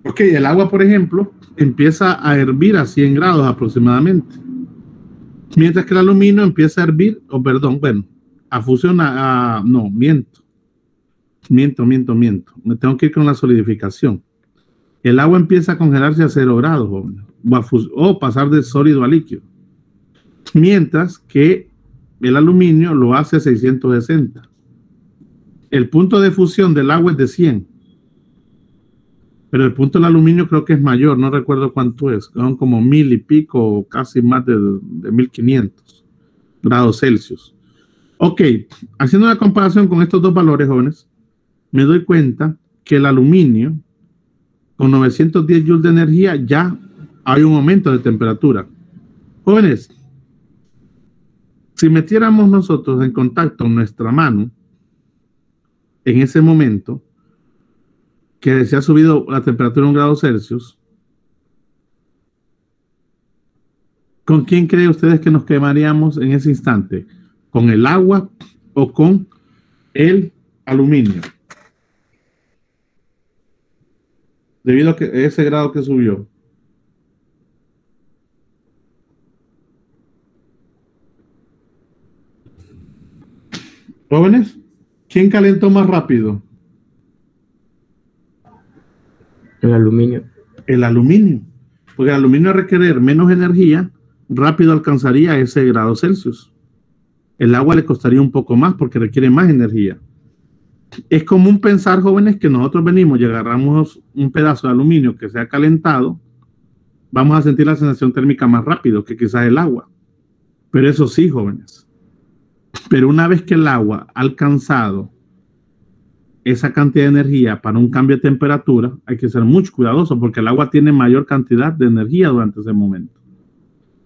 Porque el agua, por ejemplo, empieza a hervir a 100 grados aproximadamente. Mientras que el aluminio empieza a hervir, a fusionar, miento. Me tengo que ir con la solidificación. El agua empieza a congelarse a 0 grados, jóvenes, o pasar de sólido a líquido. Mientras que el aluminio lo hace a 660. El punto de fusión del agua es de 100. Pero el punto del aluminio creo que es mayor, no recuerdo cuánto es. Son como 1000 y pico, casi más de 1500 grados Celsius. Ok, haciendo una comparación con estos dos valores, jóvenes, me doy cuenta que el aluminio, con 910 joules de energía, ya hay un aumento de temperatura. Jóvenes, si metiéramos nosotros en contacto nuestra mano en ese momento que se ha subido la temperatura a 1 grado Celsius, ¿con quién creen ustedes que nos quemaríamos en ese instante? ¿Con el agua o con el aluminio? Debido a que ese grado que subió. Jóvenes, ¿quién calentó más rápido? El aluminio. El aluminio. Porque el aluminio, al requerir menos energía, rápido alcanzaría ese grado Celsius. El agua le costaría un poco más porque requiere más energía. Es común pensar, jóvenes, que nosotros venimos y agarramos un pedazo de aluminio que se ha calentado, vamos a sentir la sensación térmica más rápido que quizás el agua. Pero eso sí, jóvenes. Pero una vez que el agua ha alcanzado esa cantidad de energía para un cambio de temperatura, hay que ser mucho cuidadoso porque el agua tiene mayor cantidad de energía durante ese momento.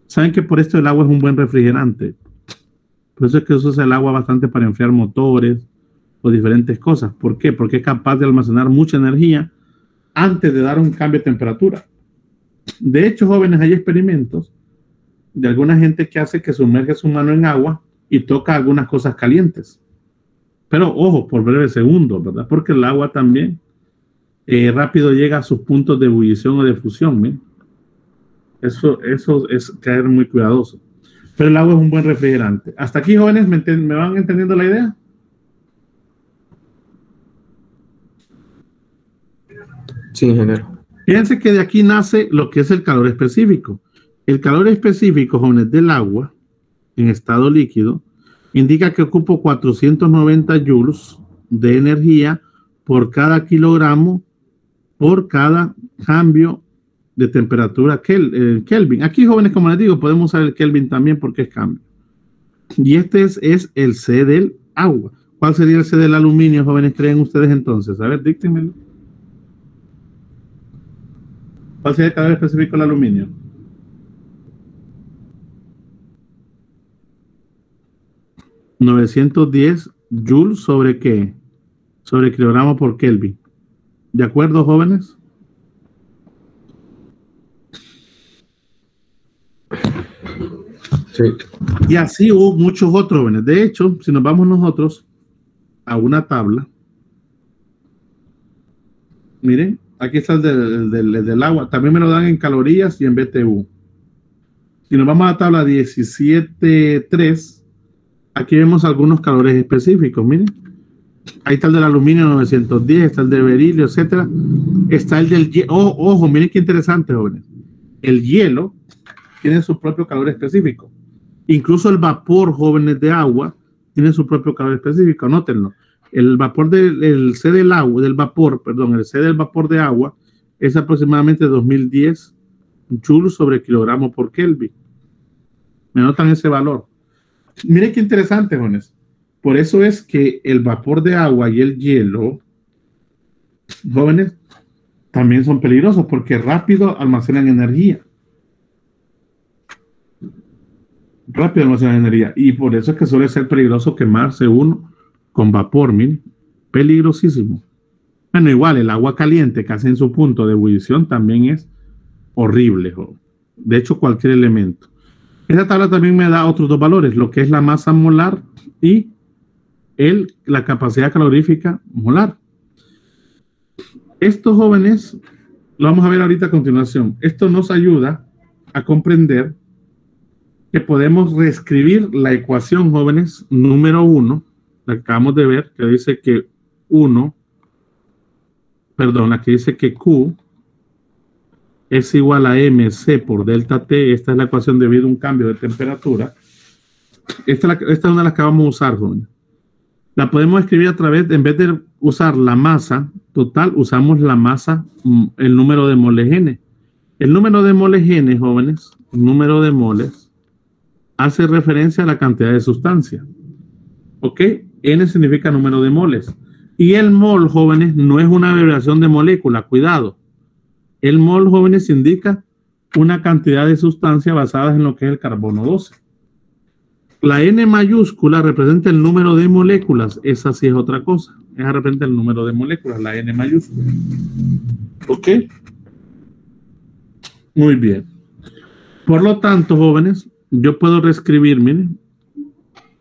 Saben que por esto el agua es un buen refrigerante. Por eso es que se usa el agua bastante para enfriar motores o diferentes cosas. ¿Por qué? Porque es capaz de almacenar mucha energía antes de dar un cambio de temperatura. De hecho, jóvenes, hay experimentos de alguna gente que hace que sumerge su mano en agua y toca algunas cosas calientes. Pero ojo, por breves segundos, ¿verdad? Porque el agua también rápido llega a sus puntos de ebullición o de fusión. ¿eh? Eso es caer muy cuidadoso. Pero el agua es un buen refrigerante. Hasta aquí, jóvenes, ¿me van entendiendo la idea? Sí, ingeniero. Fíjense que de aquí nace lo que es el calor específico. El calor específico, jóvenes, del agua en estado líquido indica que ocupo 490 joules de energía por cada kilogramo por cada cambio de temperatura Kelvin. Aquí, jóvenes, como les digo, podemos usar el Kelvin también porque es cambio. Y este es el C del agua. ¿Cuál sería el C del aluminio, jóvenes, creen ustedes entonces? A ver, díctenmelo. ¿Cuál sería el calor específico del aluminio? ¿910 joules sobre qué? Sobre kilogramo por Kelvin. ¿De acuerdo, jóvenes? Sí. Y así hubo muchos otros, jóvenes. De hecho, si nos vamos nosotros a una tabla, miren, aquí está el del agua. También me lo dan en calorías y en BTU. Si nos vamos a la tabla 17.3, aquí vemos algunos calores específicos. Miren, ahí está el del aluminio 910, está el de berilio, etcétera. Está el del hielo. Ojo, miren qué interesante, jóvenes. El hielo tiene su propio calor específico. Incluso el vapor, jóvenes, de agua tiene su propio calor específico. Anótenlo. El vapor el C del agua, el C del vapor de agua es aproximadamente 2010 joules sobre kilogramo por Kelvin. Me notan ese valor. Miren qué interesante, jóvenes. Por eso es que el vapor de agua y el hielo, jóvenes, también son peligrosos porque rápido almacenan energía. Rápido almacenan energía. Y por eso es que suele ser peligroso quemarse uno con vapor, miren. Peligrosísimo. Bueno, igual el agua caliente, casi en su punto de ebullición, también es horrible, joven. De hecho, cualquier elemento. Esta tabla también me da otros dos valores, lo que es la masa molar y la capacidad calorífica molar. Estos, jóvenes, lo vamos a ver ahorita a continuación. Esto nos ayuda a comprender que podemos reescribir la ecuación, jóvenes, número 1, la que acabamos de ver, que dice que la que dice que Q es igual a MC por delta T. Esta es la ecuación debido a un cambio de temperatura. Esta es una de las que vamos a usar, jóvenes. La podemos escribir a través, en vez de usar la masa total, usamos la masa, el número de moles N. El número de moles N, jóvenes, el número de moles, hace referencia a la cantidad de sustancia. ¿Ok? N significa número de moles. Y el mol, jóvenes, no es una abreviación de molécula, cuidado. El mol, jóvenes, indica una cantidad de sustancia basada en lo que es el carbono 12. La N mayúscula representa el número de moléculas. Esa sí es otra cosa. Esa representa el número de moléculas, la N mayúscula. ¿Ok? Muy bien. Por lo tanto, jóvenes, yo puedo reescribir, miren,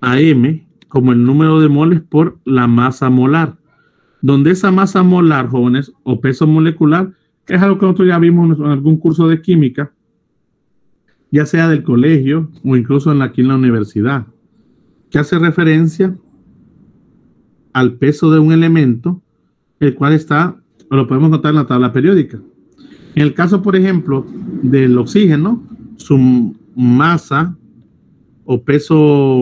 a M como el número de moles por la masa molar. Donde esa masa molar, jóvenes, o peso molecular, es algo que nosotros ya vimos en algún curso de química, ya sea del colegio o incluso aquí en la universidad, que hace referencia al peso de un elemento, el cual lo podemos notar en la tabla periódica. En el caso, por ejemplo, del oxígeno, su masa o peso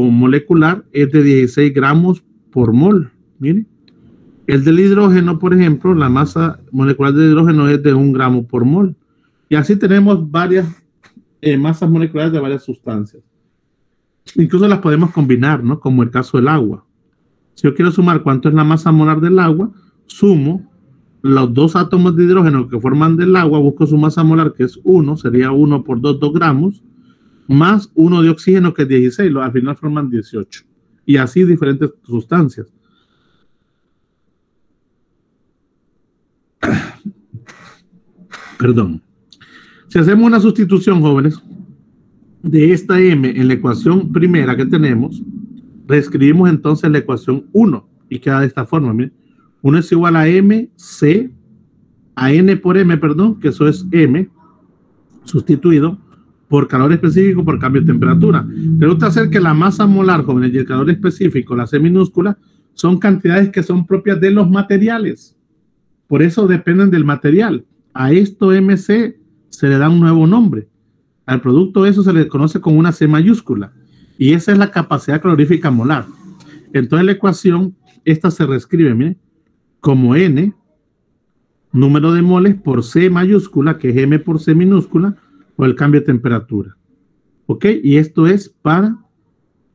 molecular es de 16 gramos por mol. Miren. El del hidrógeno, por ejemplo, la masa molecular del hidrógeno es de 1 gramo por mol. Y así tenemos varias masas moleculares de varias sustancias. Incluso las podemos combinar, ¿no? Como el caso del agua. Si yo quiero sumar cuánto es la masa molar del agua, sumo los dos átomos de hidrógeno que forman del agua, busco su masa molar, que es 1, sería 1 por 2 gramos, más 1 de oxígeno, que es 16, al final forman 18. Y así diferentes sustancias. Perdón. Si hacemos una sustitución, jóvenes, de esta M en la ecuación primera que tenemos, reescribimos entonces la ecuación 1 y queda de esta forma. Miren. 1 es igual a a N por M, perdón, que eso es M, sustituido, por calor específico por cambio de temperatura. Resulta ser que la masa molar, jóvenes, y el calor específico, la C minúscula, son cantidades que son propias de los materiales. Por eso dependen del material. A esto MC se le da un nuevo nombre. Al producto eso se le conoce como una C mayúscula. Y esa es la capacidad calorífica molar. Entonces la ecuación, esta se reescribe, miren, como N, número de moles por C mayúscula, que es M por C minúscula, o el cambio de temperatura. ¿Ok? Y esto es para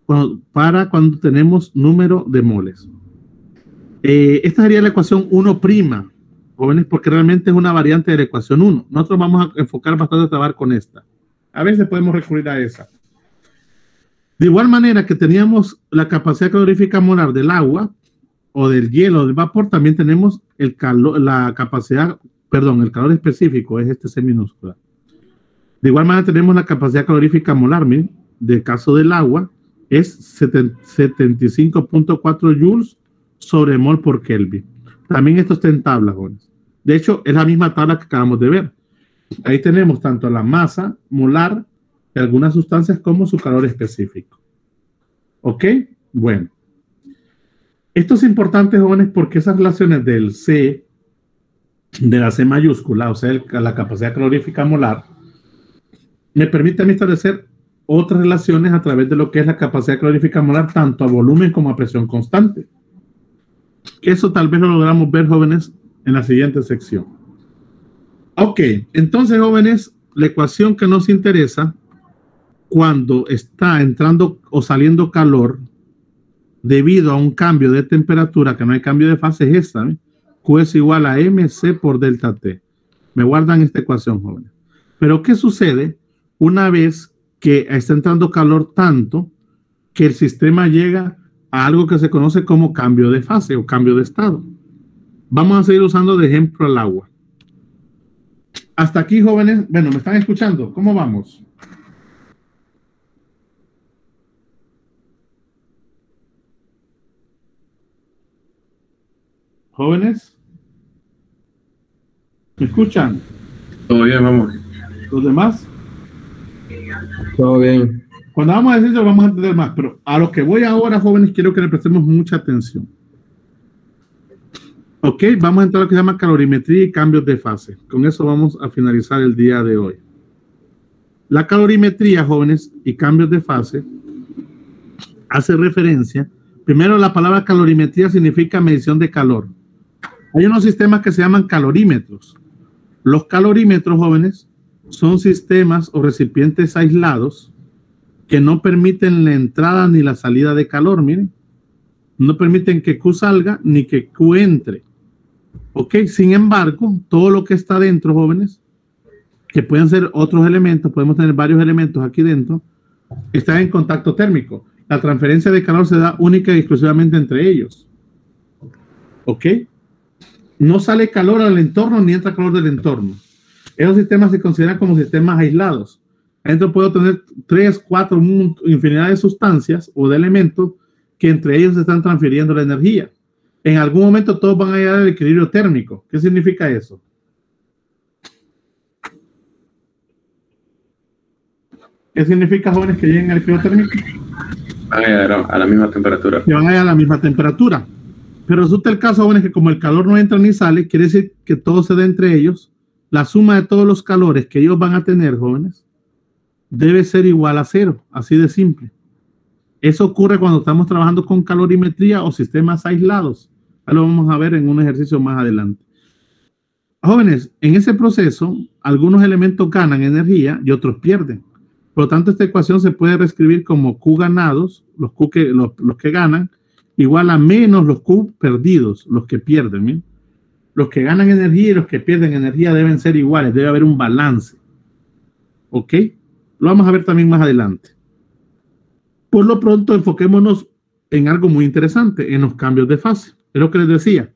cuando tenemos número de moles. Esta sería la ecuación 1', jóvenes, porque realmente es una variante de la ecuación 1. Nosotros vamos a enfocar bastante a trabajar con esta. A veces podemos recurrir a esa. De igual manera que teníamos la capacidad calorífica molar del agua o del hielo o del vapor, también tenemos el calor, el calor específico, es este C minúscula. De igual manera tenemos la capacidad calorífica molar, miren, del caso del agua, es 75.4 joules sobre mol por Kelvin. También esto está en tabla, jóvenes. De hecho, es la misma tabla que acabamos de ver. Ahí tenemos tanto la masa molar de algunas sustancias como su calor específico. ¿Ok? Bueno. Esto es importante, jóvenes, porque esas relaciones del C, de la C mayúscula, o sea, la capacidad calorífica molar, me permite a mí establecer otras relaciones a través de lo que es la capacidad calorífica molar, tanto a volumen como a presión constante. Eso tal vez lo logramos ver, jóvenes, en la siguiente sección. Ok, entonces, jóvenes, la ecuación que nos interesa cuando está entrando o saliendo calor debido a un cambio de temperatura, que no hay cambio de fase, es esta, ¿eh? Q es igual a MC por delta T. Me guardan esta ecuación, jóvenes. Pero ¿qué sucede una vez que está entrando calor tanto que el sistema llega a algo que se conoce como cambio de fase o cambio de estado? Vamos a seguir usando de ejemplo el agua. Hasta aquí, jóvenes. Bueno, ¿me están escuchando? ¿Cómo vamos? ¿Jóvenes? ¿Me escuchan? Todo bien, vamos. ¿Los demás? Todo bien. Cuando vamos a decir eso, vamos a entender más. Pero a lo que voy ahora, jóvenes, quiero que le prestemos mucha atención. Ok, vamos a entrar a lo que se llama calorimetría y cambios de fase. Con eso vamos a finalizar el día de hoy. La calorimetría, jóvenes, y cambios de fase hace referencia. Primero, la palabra calorimetría significa medición de calor. Hay unos sistemas que se llaman calorímetros. Los calorímetros, jóvenes, son sistemas o recipientes aislados que no permiten la entrada ni la salida de calor. Miren, no permiten que Q salga ni que Q entre. Ok, sin embargo, todo lo que está dentro, jóvenes, que pueden ser otros elementos, podemos tener varios elementos aquí dentro, están en contacto térmico. La transferencia de calor se da única y exclusivamente entre ellos. Ok, no sale calor al entorno ni entra calor del entorno. Esos sistemas se consideran como sistemas aislados. Adentro puedo tener 3, 4, infinidad de sustancias o de elementos que entre ellos se están transfiriendo la energía. En algún momento todos van a llegar al equilibrio térmico. ¿Qué significa eso? ¿Qué significa, jóvenes, que lleguen al equilibrio térmico? Van a llegar a la misma temperatura. Que van a llegar a la misma temperatura. Pero resulta el caso, jóvenes, que como el calor no entra ni sale, quiere decir que todo se da entre ellos. La suma de todos los calores que ellos van a tener, jóvenes, debe ser igual a 0. Así de simple. Eso ocurre cuando estamos trabajando con calorimetría o sistemas aislados. Lo vamos a ver en un ejercicio más adelante. Jóvenes, en ese proceso, algunos elementos ganan energía y otros pierden. Por lo tanto, esta ecuación se puede reescribir como Q ganados, los que ganan, igual a menos los Q perdidos, los que pierden. ¿Bien? Los que ganan energía y los que pierden energía deben ser iguales, debe haber un balance. ¿Ok? Lo vamos a ver también más adelante. Por lo pronto, enfoquémonos en algo muy interesante, en los cambios de fase. Es lo que les decía.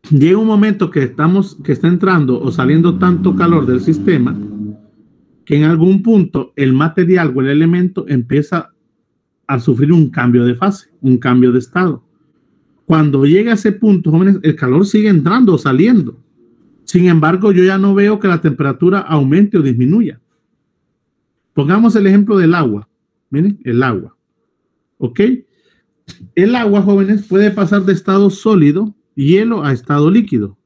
Llega un momento que está entrando o saliendo tanto calor del sistema que en algún punto el material o el elemento empieza a sufrir un cambio de fase, un cambio de estado. Cuando llega a ese punto, jóvenes, el calor sigue entrando o saliendo. Sin embargo, yo ya no veo que la temperatura aumente o disminuya. Pongamos el ejemplo del agua. Miren, el agua. ¿Ok? El agua, jóvenes, puede pasar de estado sólido, hielo, a estado líquido.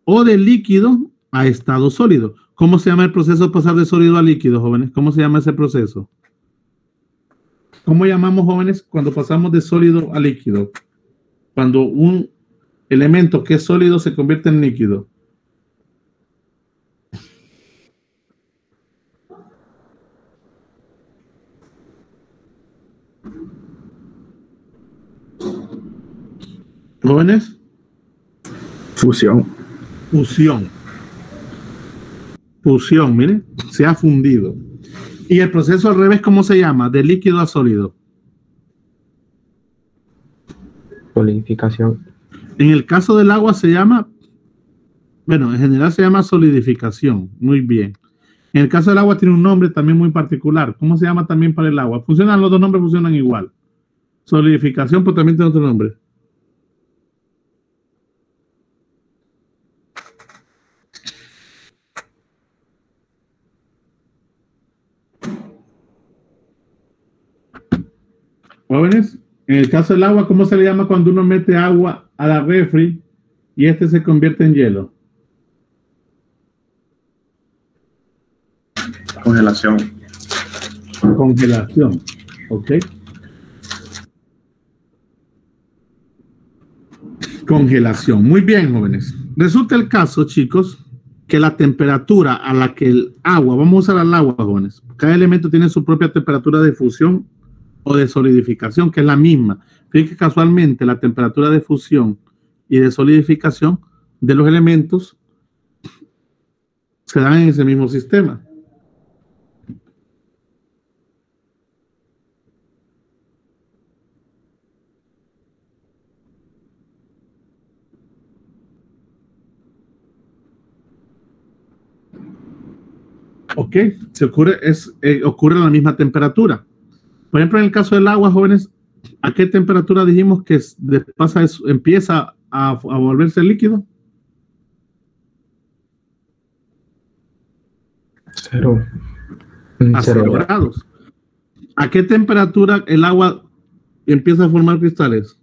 O de líquido a estado sólido. ¿Cómo se llama el proceso de pasar de sólido a líquido, jóvenes? ¿Cómo se llama ese proceso? ¿Cómo llamamos, jóvenes, cuando pasamos de sólido a líquido? Cuando un elemento que es sólido se convierte en líquido. ¿Jóvenes? Fusión. Fusión. Fusión, miren, se ha fundido. Y el proceso al revés, ¿cómo se llama? De líquido a sólido. Solidificación. En el caso del agua se llama, bueno, en general se llama solidificación. Muy bien. En el caso del agua tiene un nombre también muy particular. ¿Cómo se llama también para el agua? Funcionan, los dos nombres funcionan igual. Solidificación, pero también tiene otro nombre. Jóvenes, en el caso del agua, ¿cómo se le llama cuando uno mete agua a la refri y este se convierte en hielo? Congelación. Congelación. ¿Ok? Congelación. Muy bien, jóvenes. Resulta el caso, chicos, que la temperatura a la que el agua, vamos a usar al agua, jóvenes. Cada elemento tiene su propia temperatura de fusión o de solidificación, que es la misma. Fíjense que casualmente la temperatura de fusión y de solidificación de los elementos se dan en ese mismo sistema. Ok, ocurre a la misma temperatura. Por ejemplo, en el caso del agua, jóvenes, ¿a qué temperatura dijimos que empieza a volverse líquido? 0. A 0 grados. ¿A qué temperatura el agua empieza a formar cristales?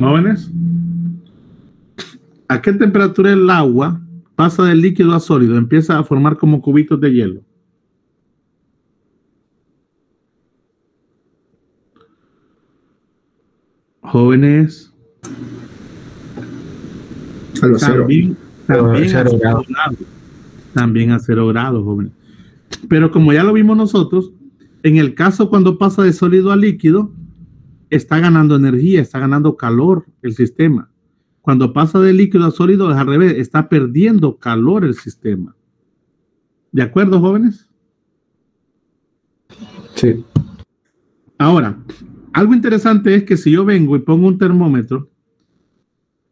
¿Jóvenes? ¿A qué temperatura el agua pasa de líquido a sólido? Empieza a formar como cubitos de hielo. Jóvenes. También a 0 grados, jóvenes. Pero como ya lo vimos nosotros, en el caso cuando pasa de sólido a líquido, está ganando energía, está ganando calor el sistema. Cuando pasa de líquido a sólido es al revés, está perdiendo calor el sistema. ¿De acuerdo, jóvenes? Sí. Ahora, algo interesante es que si yo vengo y pongo un termómetro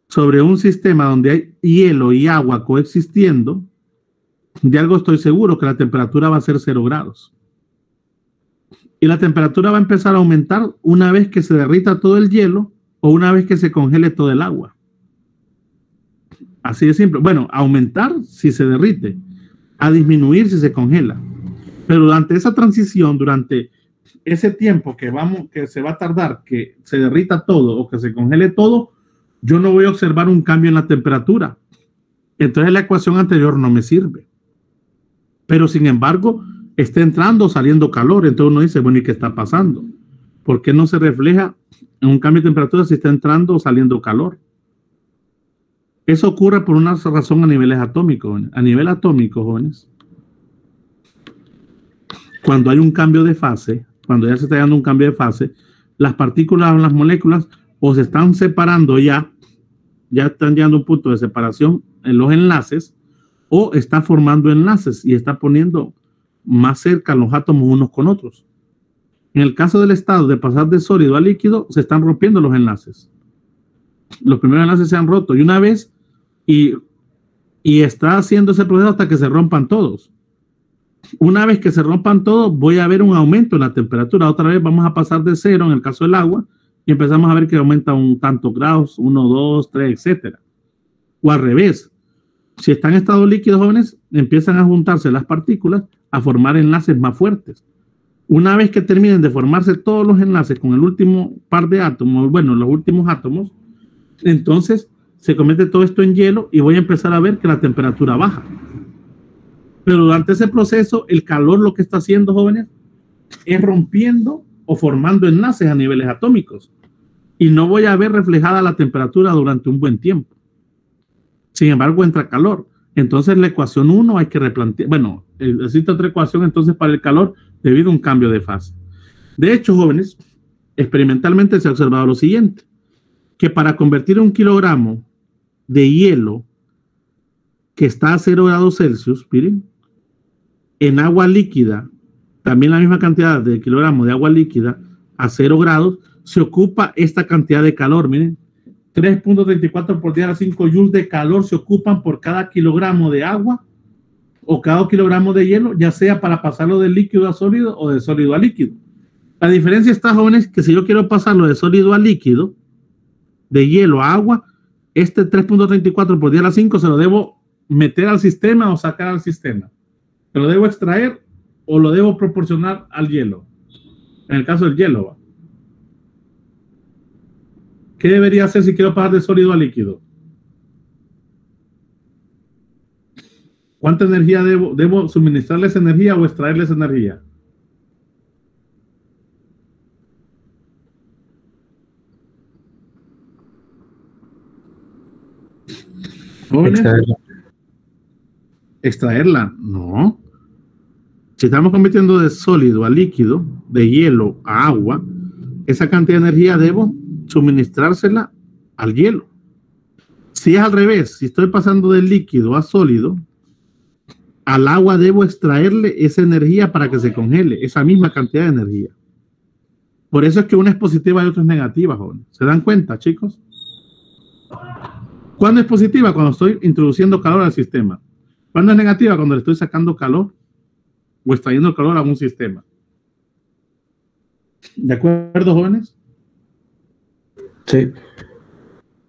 sobre un sistema donde hay hielo y agua coexistiendo, de algo estoy seguro, que la temperatura va a ser 0 grados. Y la temperatura va a empezar a aumentar una vez que se derrita todo el hielo o una vez que se congele todo el agua. Así de simple. Bueno, aumentar si se derrite, a disminuir si se congela. Pero durante esa transición, durante ese tiempo que se va a tardar que se derrita todo o que se congele todo, yo no voy a observar un cambio en la temperatura. Entonces la ecuación anterior no me sirve. Pero sin embargo, está entrando o saliendo calor. Entonces uno dice, bueno, ¿y qué está pasando? ¿Por qué no se refleja en un cambio de temperatura si está entrando o saliendo calor? Eso ocurre por una razón a niveles atómicos. A nivel atómico, jóvenes, cuando hay un cambio de fase, cuando ya se está dando un cambio de fase, las partículas o las moléculas o se están separando ya están llegando a un punto de separación en los enlaces, o está formando enlaces y está poniendo más cerca los átomos unos con otros. En el caso del estado de pasar de sólido a líquido, se están rompiendo los enlaces. Los primeros enlaces se han roto y una vez y está haciendo ese proceso hasta que se rompan todos. Una vez que se rompan todos, voy a ver un aumento en la temperatura. Otra vez vamos a pasar de 0 en el caso del agua y empezamos a ver que aumenta un tantos grados, 1, 2, 3, etcétera. O al revés. Si están en estado líquido, jóvenes, empiezan a juntarse las partículas a formar enlaces más fuertes. Una vez que terminen de formarse todos los enlaces con el último par de átomos, bueno, los últimos átomos, entonces se convierte todo esto en hielo y voy a empezar a ver que la temperatura baja. Pero durante ese proceso, el calor lo que está haciendo, jóvenes, es rompiendo o formando enlaces a niveles atómicos. Y no voy a ver reflejada la temperatura durante un buen tiempo. Sin embargo, entra calor. Entonces, la ecuación 1 hay que replantear. Bueno, existe otra ecuación entonces para el calor debido a un cambio de fase. De hecho, jóvenes, experimentalmente se ha observado lo siguiente, que para convertir 1 kilogramo de hielo que está a 0 grados Celsius, miren, en agua líquida, también la misma cantidad de kilogramos de agua líquida a 0 grados, se ocupa esta cantidad de calor, miren, 3.34 por 10 a la 5 joules de calor se ocupan por cada kilogramo de agua o cada kilogramo de hielo, ya sea para pasarlo de líquido a sólido o de sólido a líquido. La diferencia está, jóvenes, que si yo quiero pasarlo de sólido a líquido, de hielo a agua, este 3.34 por 10 a la 5 se lo debo meter al sistema o sacar al sistema. ¿Se lo debo extraer o lo debo proporcionar al hielo? En el caso del hielo, ¿va? ¿Qué debería hacer si quiero pasar de sólido a líquido? ¿Cuánta energía debo suministrarles energía o extraerles energía? Extraerla, no. Si estamos convirtiendo de sólido a líquido, de hielo a agua, esa cantidad de energía debo suministrársela al hielo. Si es al revés, si estoy pasando del líquido a sólido, al agua debo extraerle esa energía para que se congele, esa misma cantidad de energía. Por eso es que una es positiva y otra es negativa, jóvenes. ¿Se dan cuenta, chicos? ¿Cuándo es positiva? Cuando estoy introduciendo calor al sistema. ¿Cuándo es negativa? Cuando le estoy sacando calor o extrayendo calor a un sistema. ¿De acuerdo, jóvenes? Sí.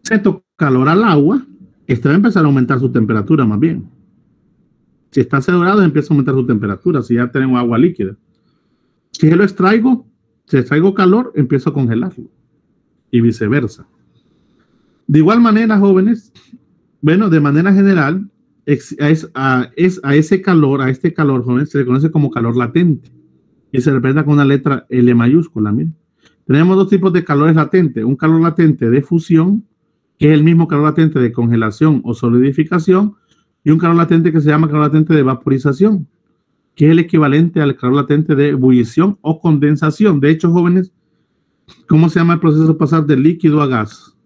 Se toca calor al agua, esta va a empezar a aumentar su temperatura más bien. Si está a 0 grados, empieza a aumentar su temperatura, si ya tenemos agua líquida. Si yo lo extraigo, si extraigo calor, empiezo a congelarlo. Y viceversa. De igual manera, jóvenes, bueno, de manera general, a este calor, jóvenes, se le conoce como calor latente. Y se representa con una letra L mayúscula, miren. Tenemos dos tipos de calores latentes. Un calor latente de fusión, que es el mismo calor latente de congelación o solidificación, y un calor latente que se llama calor latente de vaporización, que es el equivalente al calor latente de ebullición o condensación. De hecho, jóvenes, ¿cómo se llama el proceso de pasar de líquido a gas?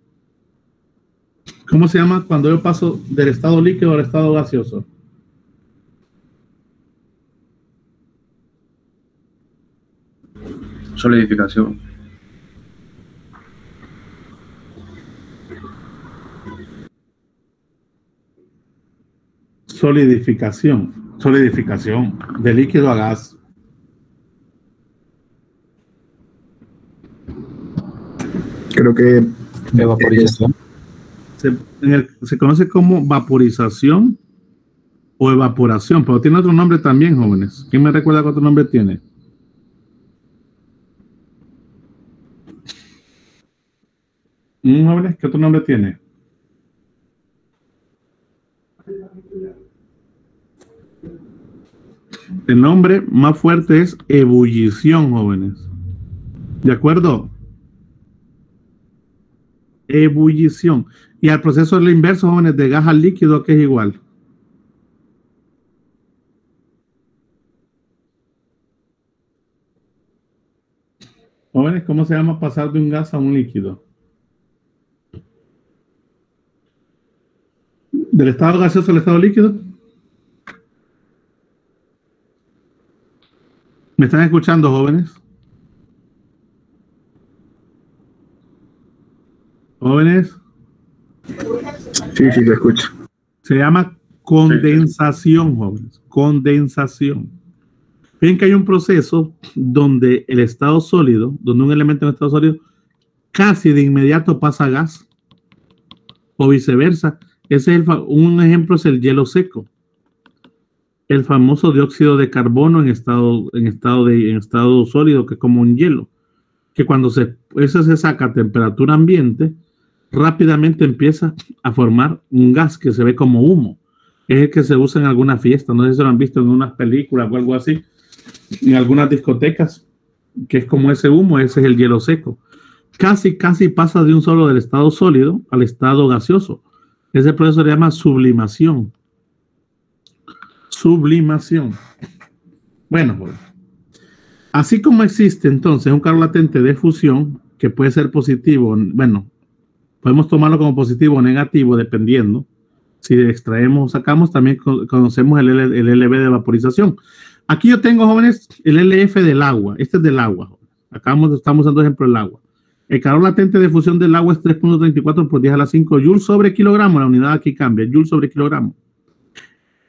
¿Cómo se llama cuando yo paso del estado líquido al estado gaseoso? Solidificación. Solidificación de líquido a gas. Creo que Evaporización. Se conoce como vaporización o evaporación, pero tiene otro nombre también, jóvenes. ¿Quién me recuerda qué otro nombre tiene? Jóvenes, ¿qué otro nombre tiene? El nombre más fuerte es ebullición, jóvenes. ¿De acuerdo? Ebullición. Y al proceso es lo inverso, jóvenes, de gas al líquido, que es igual. Jóvenes, ¿cómo se llama pasar de un gas a un líquido? ¿Del estado gaseoso al estado líquido? ¿Me están escuchando, jóvenes? ¿Jóvenes? Sí, te escucho. Se llama condensación, jóvenes. Condensación. Ven que hay un proceso donde el estado sólido, donde un elemento en estado sólido casi de inmediato pasa a gas o viceversa. Un ejemplo es el hielo seco, el famoso dióxido de carbono en estado sólido, que es como un hielo, que cuando eso se saca a temperatura ambiente, rápidamente empieza a formar un gas que se ve como humo. Es el que se usa en alguna fiesta, no sé si lo han visto en unas películas o algo así, en algunas discotecas, que es como ese humo. Ese es el hielo seco. Casi pasa de un solo del estado sólido al estado gaseoso. Ese proceso se llama sublimación. Sublimación. Bueno, pues, así como existe entonces un calor latente de fusión que puede ser positivo, bueno, podemos tomarlo como positivo o negativo dependiendo. Si extraemos o sacamos, también conocemos el LB de vaporización. Aquí yo tengo, jóvenes, el LF del agua. Este es del agua. Estamos usando ejemplo del agua. El calor latente de fusión del agua es 3.34 por 10 a la 5 joules sobre kilogramo. La unidad aquí cambia, joules sobre kilogramo.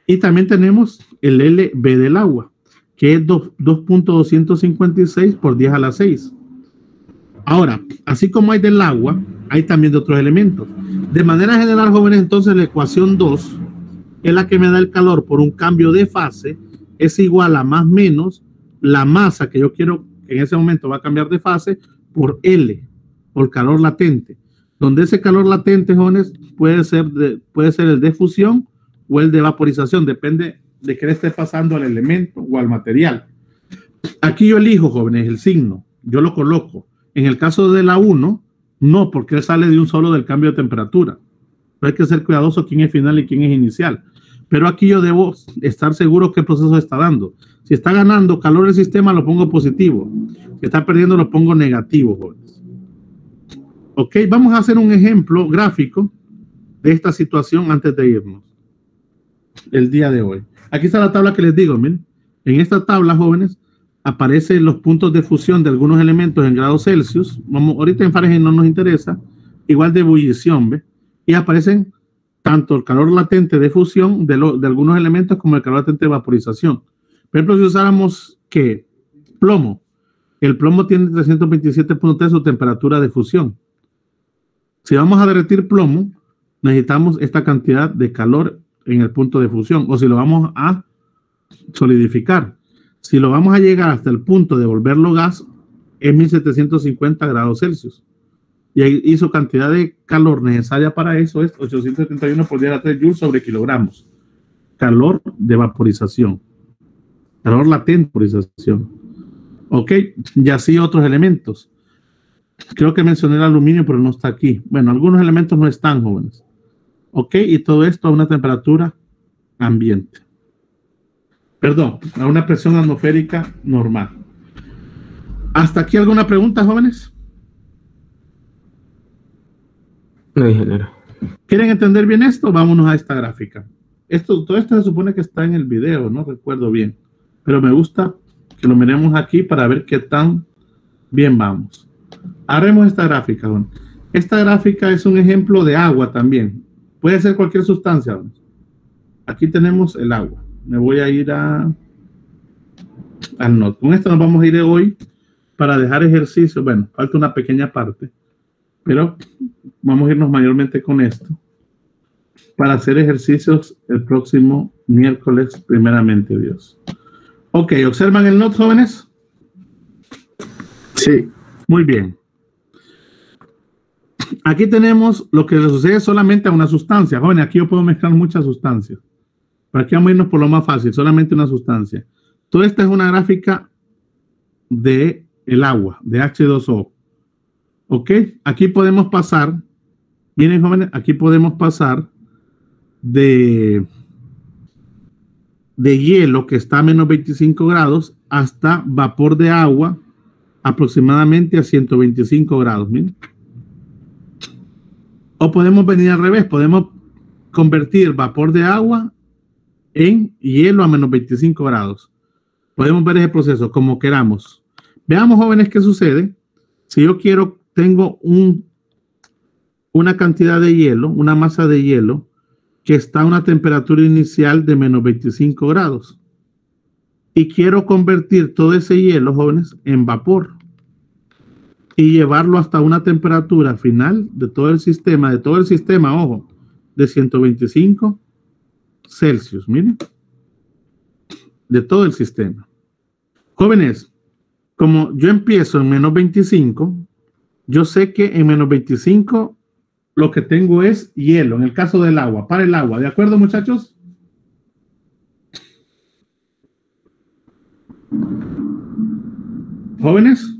Y también tenemos el LB del agua, que es 2.256 por 10 a la 6. Ahora, así como hay del agua, hay también de otros elementos. De manera general, jóvenes, entonces la ecuación 2 es la que me da el calor por un cambio de fase, es igual a más menos la masa que yo quiero que en ese momento va a cambiar de fase por L, por calor latente. Donde ese calor latente, jóvenes, puede ser el de fusión o el de vaporización, depende de qué le esté pasando al elemento o al material. Aquí yo elijo, jóvenes, el signo, yo lo coloco. En el caso de la 1, no, porque él sale de un solo del cambio de temperatura. Pero hay que ser cuidadoso quién es final y quién es inicial. Pero aquí yo debo estar seguro qué proceso está dando. Si está ganando calor el sistema, lo pongo positivo. Si está perdiendo, lo pongo negativo, jóvenes. Ok, vamos a hacer un ejemplo gráfico de esta situación antes de irnos. El día de hoy. Aquí está la tabla que les digo, miren. En esta tabla, jóvenes, aparecen los puntos de fusión de algunos elementos en grados Celsius. Ahorita en Fahrenheit no nos interesa. Igual de ebullición, ¿ve? Y aparecen tanto el calor latente de fusión de algunos elementos como el calor latente de vaporización. Por ejemplo, si usáramos ¿qué? Plomo. El plomo tiene 327.3 su temperatura de fusión. Si vamos a derretir plomo, necesitamos esta cantidad de calor en el punto de fusión. O si lo vamos a solidificar. Si lo vamos a llegar hasta el punto de volverlo gas, es 1750 grados Celsius. Y su cantidad de calor necesaria para eso es 871 por 10 a la 3 joules sobre kilogramos. Calor de vaporización. Calor latente de vaporización. Ok, y así otros elementos. Creo que mencioné el aluminio, pero no está aquí. Bueno, algunos elementos no están, jóvenes. Ok, y todo esto a una temperatura ambiente. Perdón, a una presión atmosférica normal. ¿Hasta aquí alguna pregunta, jóvenes? No, ingeniero. ¿Quieren entender bien esto? Vámonos a esta gráfica. Todo esto se supone que está en el video, no recuerdo bien. Pero me gusta que lo miremos aquí para ver qué tan bien vamos. Haremos esta gráfica, jóvenes. Esta gráfica es un ejemplo de agua también. Puede ser cualquier sustancia, jóvenes. Aquí tenemos el agua. Me voy a ir al note. Con esto nos vamos a ir hoy para dejar ejercicio. Bueno, falta una pequeña parte, pero vamos a irnos mayormente con esto para hacer ejercicios el próximo miércoles, primeramente Dios. Ok, ¿observan el note, jóvenes? Sí. Muy bien. Aquí tenemos lo que le sucede solamente a una sustancia. Jóvenes, aquí yo puedo mezclar muchas sustancias. Pero aquí vamos a irnos por lo más fácil, solamente una sustancia. Toda esta es una gráfica de el agua, de H2O. ¿Ok? Aquí podemos pasar, miren jóvenes, aquí podemos pasar de hielo que está a menos 25 grados hasta vapor de agua aproximadamente a 125 grados. Miren. O podemos venir al revés, podemos convertir vapor de agua en hielo a menos 25 grados. Podemos ver ese proceso como queramos. Veamos, jóvenes, qué sucede. Si yo tengo una cantidad de hielo, una masa de hielo, que está a una temperatura inicial de menos 25 grados. y quiero convertir todo ese hielo, jóvenes, en vapor y llevarlo hasta una temperatura final de todo el sistema, ojo, de 125 Celsius, miren, de todo el sistema. Jóvenes, como yo empiezo en menos 25, yo sé que en menos 25 lo que tengo es hielo, en el caso del agua, para el agua, ¿de acuerdo, muchachos? ¿Jóvenes?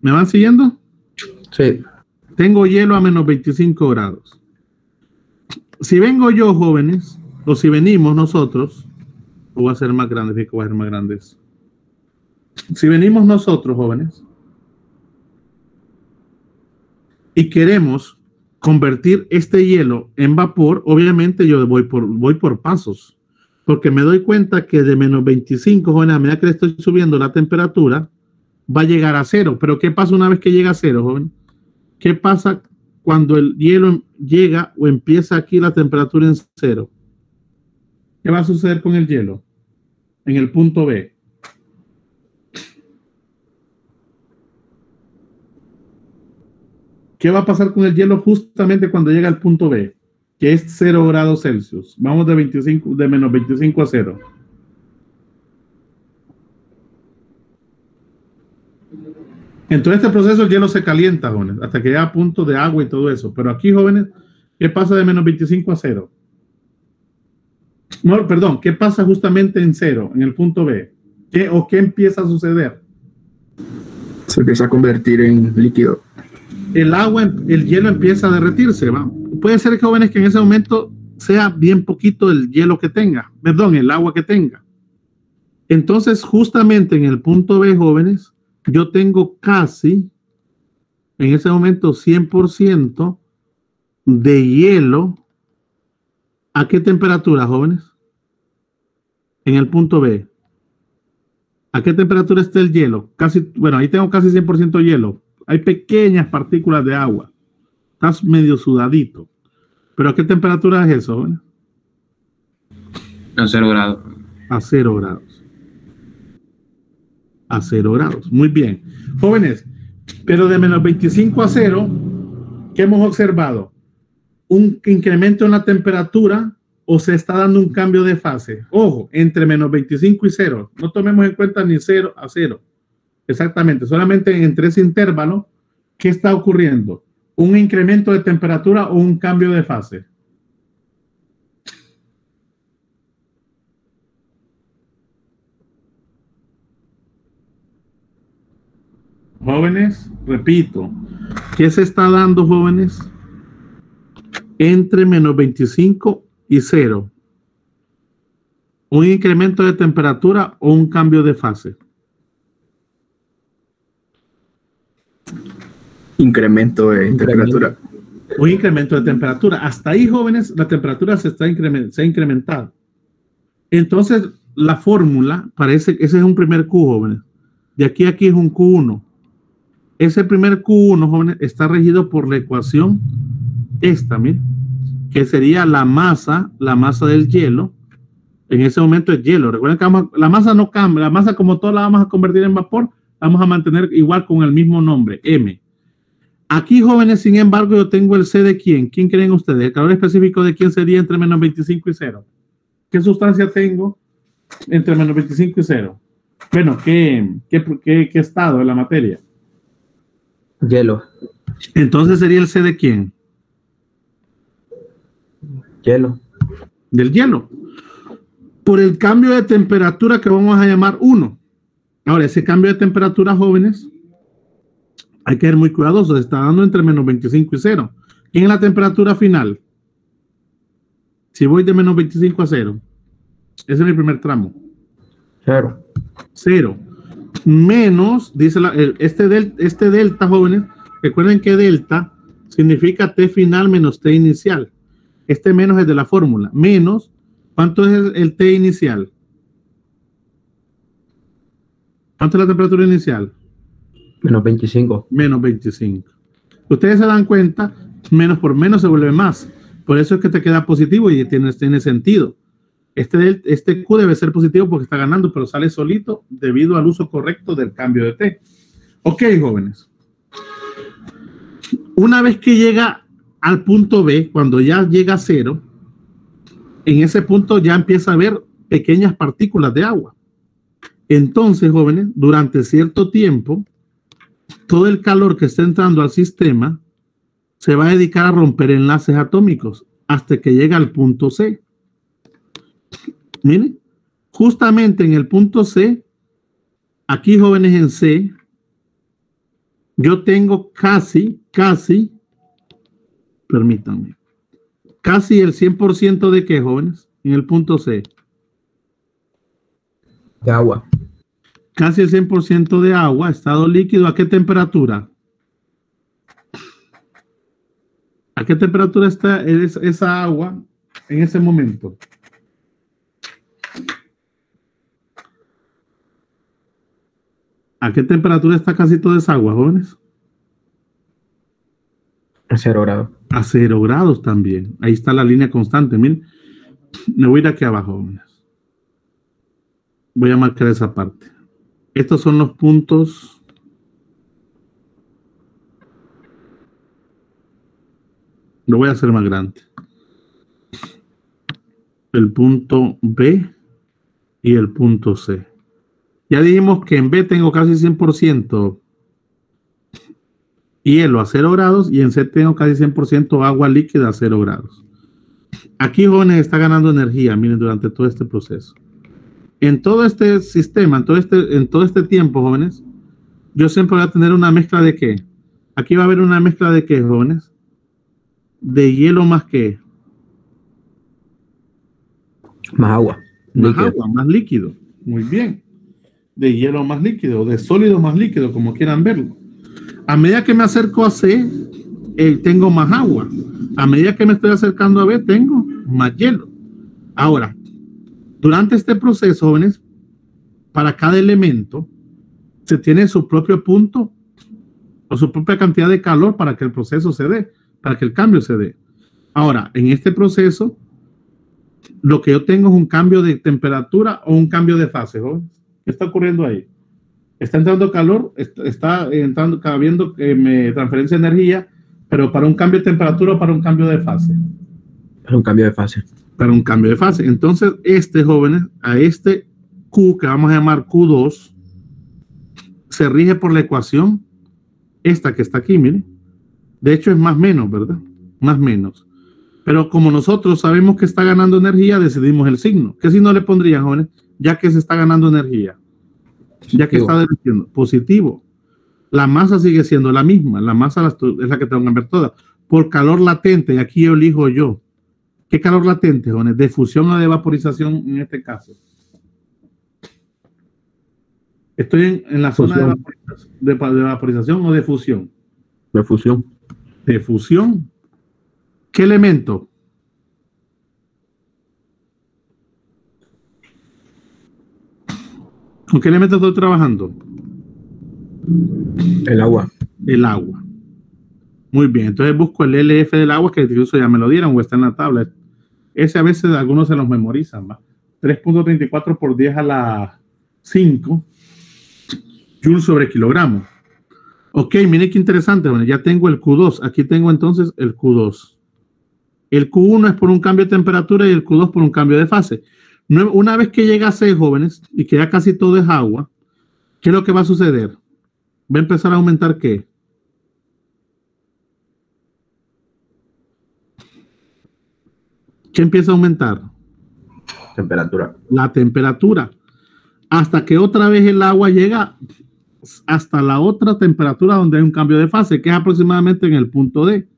¿Me van siguiendo? Sí. Tengo hielo a menos 25 grados. Si vengo yo, jóvenes, o si venimos nosotros, o voy a ser más grande, fíjate que voy a ser más grande eso. Si venimos nosotros, jóvenes, y queremos convertir este hielo en vapor, obviamente yo voy por pasos, porque me doy cuenta que de menos 25, jóvenes, a medida que le estoy subiendo la temperatura, va a llegar a cero. Pero ¿qué pasa una vez que llega a cero, joven? ¿Qué pasa cuando el hielo llega o empieza aquí la temperatura en cero? ¿Qué va a suceder con el hielo? En el punto B. ¿Qué va a pasar con el hielo justamente cuando llega al punto B? Que es 0 grados Celsius. Vamos de menos 25 a 0. En todo este proceso el hielo se calienta, jóvenes, hasta que llega a punto de agua y todo eso. Pero aquí, jóvenes, ¿qué pasa de menos 25 a 0? No, perdón, ¿qué pasa justamente en 0, en el punto B? ¿Qué empieza a suceder? Se empieza a convertir en líquido. El hielo empieza a derretirse, ¿va? Puede ser, jóvenes, que en ese momento sea bien poquito el hielo que tenga, perdón, el agua que tenga. Entonces, justamente en el punto B, jóvenes, yo tengo casi, en ese momento, 100% de hielo. ¿A qué temperatura, jóvenes? En el punto B. ¿A qué temperatura está el hielo? Bueno, ahí tengo casi 100% hielo. Hay pequeñas partículas de agua. Estás medio sudadito. ¿Pero a qué temperatura es eso, jóvenes? A 0 grados. A 0 grados. A 0 grados. Muy bien. Jóvenes, pero de menos 25 a 0, ¿qué hemos observado? Un incremento en la temperatura o se está dando un cambio de fase. Ojo, entre menos 25 y 0. No tomemos en cuenta ni 0 a 0. Exactamente, solamente entre ese intervalo, ¿qué está ocurriendo? ¿Un incremento de temperatura o un cambio de fase? Jóvenes, repito, ¿qué se está dando, jóvenes? Entre menos 25 y 0. ¿Un incremento de temperatura o un cambio de fase? Incremento de temperatura. Un incremento de temperatura. Hasta ahí, jóvenes, la temperatura se ha incrementado. Entonces, la fórmula parece que ese es un primer Q, jóvenes. De aquí a aquí es un Q1. Ese primer Q1, jóvenes, está regido por la ecuación esta, miren, que sería la masa del hielo. En ese momento es hielo. Recuerden que la masa no cambia. La masa, como toda, la vamos a convertir en vapor. Vamos a mantener igual con el mismo nombre, M. Aquí, jóvenes, sin embargo, yo tengo el C de quién. ¿Quién creen ustedes? El calor específico de quién sería entre menos 25 y 0. ¿Qué sustancia tengo entre menos 25 y 0? Bueno, ¿qué estado de la materia? Hielo. Entonces sería el C de quién. Hielo. Del hielo. Por el cambio de temperatura que vamos a llamar 1. Ahora, ese cambio de temperatura, jóvenes, hay que ser muy cuidadosos. Se está dando entre menos 25 y 0. ¿Quién es la temperatura final? Si voy de menos 25 a 0. Ese es mi primer tramo. 0. 0. Menos, dice este delta, jóvenes. Recuerden que delta significa T final menos T inicial. Este menos es de la fórmula. Menos, ¿cuánto es el T inicial? ¿Cuánto es la temperatura inicial? Menos 25. Menos 25. Ustedes se dan cuenta, menos por menos se vuelve más. Por eso es que te queda positivo y tiene sentido. Este Q debe ser positivo porque está ganando, pero sale solito debido al uso correcto del cambio de T. Ok, jóvenes. Una vez que llega al punto B, cuando ya llega a 0, en ese punto ya empieza a haber pequeñas partículas de agua. Entonces, jóvenes, durante cierto tiempo, todo el calor que está entrando al sistema se va a dedicar a romper enlaces atómicos hasta que llega al punto C. Miren, justamente en el punto C, aquí, jóvenes, en C, yo tengo casi, permítanme, casi el 100% de ¿qué, jóvenes? En el punto C. De agua. Casi el 100% de agua, estado líquido. ¿A qué temperatura? ¿A qué temperatura está esa agua en ese momento? ¿A qué temperatura está casi toda esa agua, jóvenes? A 0 grados. A 0 grados también. Ahí está la línea constante. Miren, me voy a ir aquí abajo, jóvenes. Voy a marcar esa parte. Estos son los puntos. Lo voy a hacer más grande. El punto B y el punto C. Ya dijimos que en B tengo casi 100% hielo a 0 grados y en C tengo casi 100% agua líquida a 0 grados. Aquí, jóvenes, está ganando energía, miren, durante todo este proceso. En todo este sistema, en todo este tiempo, jóvenes, yo siempre voy a tener una mezcla de ¿qué? Aquí va a haber una mezcla de ¿qué, jóvenes? De hielo más ¿qué? Más agua. Más agua, más líquido. Muy bien. De hielo más líquido, de sólido más líquido, como quieran verlo. A medida que me acerco a C, tengo más agua. A medida que me estoy acercando a B, tengo más hielo. Ahora, durante este proceso, jóvenes, para cada elemento se tiene su propio punto o su propia cantidad de calor para que el proceso se dé, para que el cambio se dé. Ahora, en este proceso, lo que yo tengo es un cambio de temperatura o un cambio de fase, jóvenes. ¿Qué está ocurriendo ahí? Está entrando calor, está habiendo transferencia de energía, pero para un cambio de temperatura o para un cambio de fase. Para un cambio de fase. Para un cambio de fase. Entonces, jóvenes, a este Q, que vamos a llamar Q2, se rige por la ecuación esta que está aquí, miren. De hecho, es más menos, ¿verdad? Más menos. Pero como nosotros sabemos que está ganando energía, decidimos el signo. ¿Qué signo le pondrían, jóvenes? Ya que se está ganando energía. Ya que está derritiendo. Positivo. La masa sigue siendo la misma. La masa es la que tengo que ver toda. Por calor latente, y aquí yo elijo yo. ¿Qué calor latente, jóvenes? ¿De fusión o de vaporización en este caso? Estoy en la zona de vaporización o de fusión. De fusión. De fusión. ¿Qué elemento? ¿Con qué elemento estoy trabajando? El agua. El agua. Muy bien, entonces busco el LF del agua, que incluso ya me lo dieron o está en la tabla. Ese a veces algunos se los memorizan, ¿va? 3.34 por 10 a la 5 joules sobre kilogramo. Ok, miren qué interesante. Bueno, ya tengo el Q2. Aquí tengo entonces el Q2. El Q1 es por un cambio de temperatura y el Q2 por un cambio de fase. Una vez que llega a C, jóvenes, y que ya casi todo es agua, ¿qué es lo que va a suceder? Va a empezar a aumentar ¿qué? ¿Qué empieza a aumentar? Temperatura. La temperatura. Hasta que otra vez el agua llega hasta la otra temperatura donde hay un cambio de fase, que es aproximadamente en el punto D.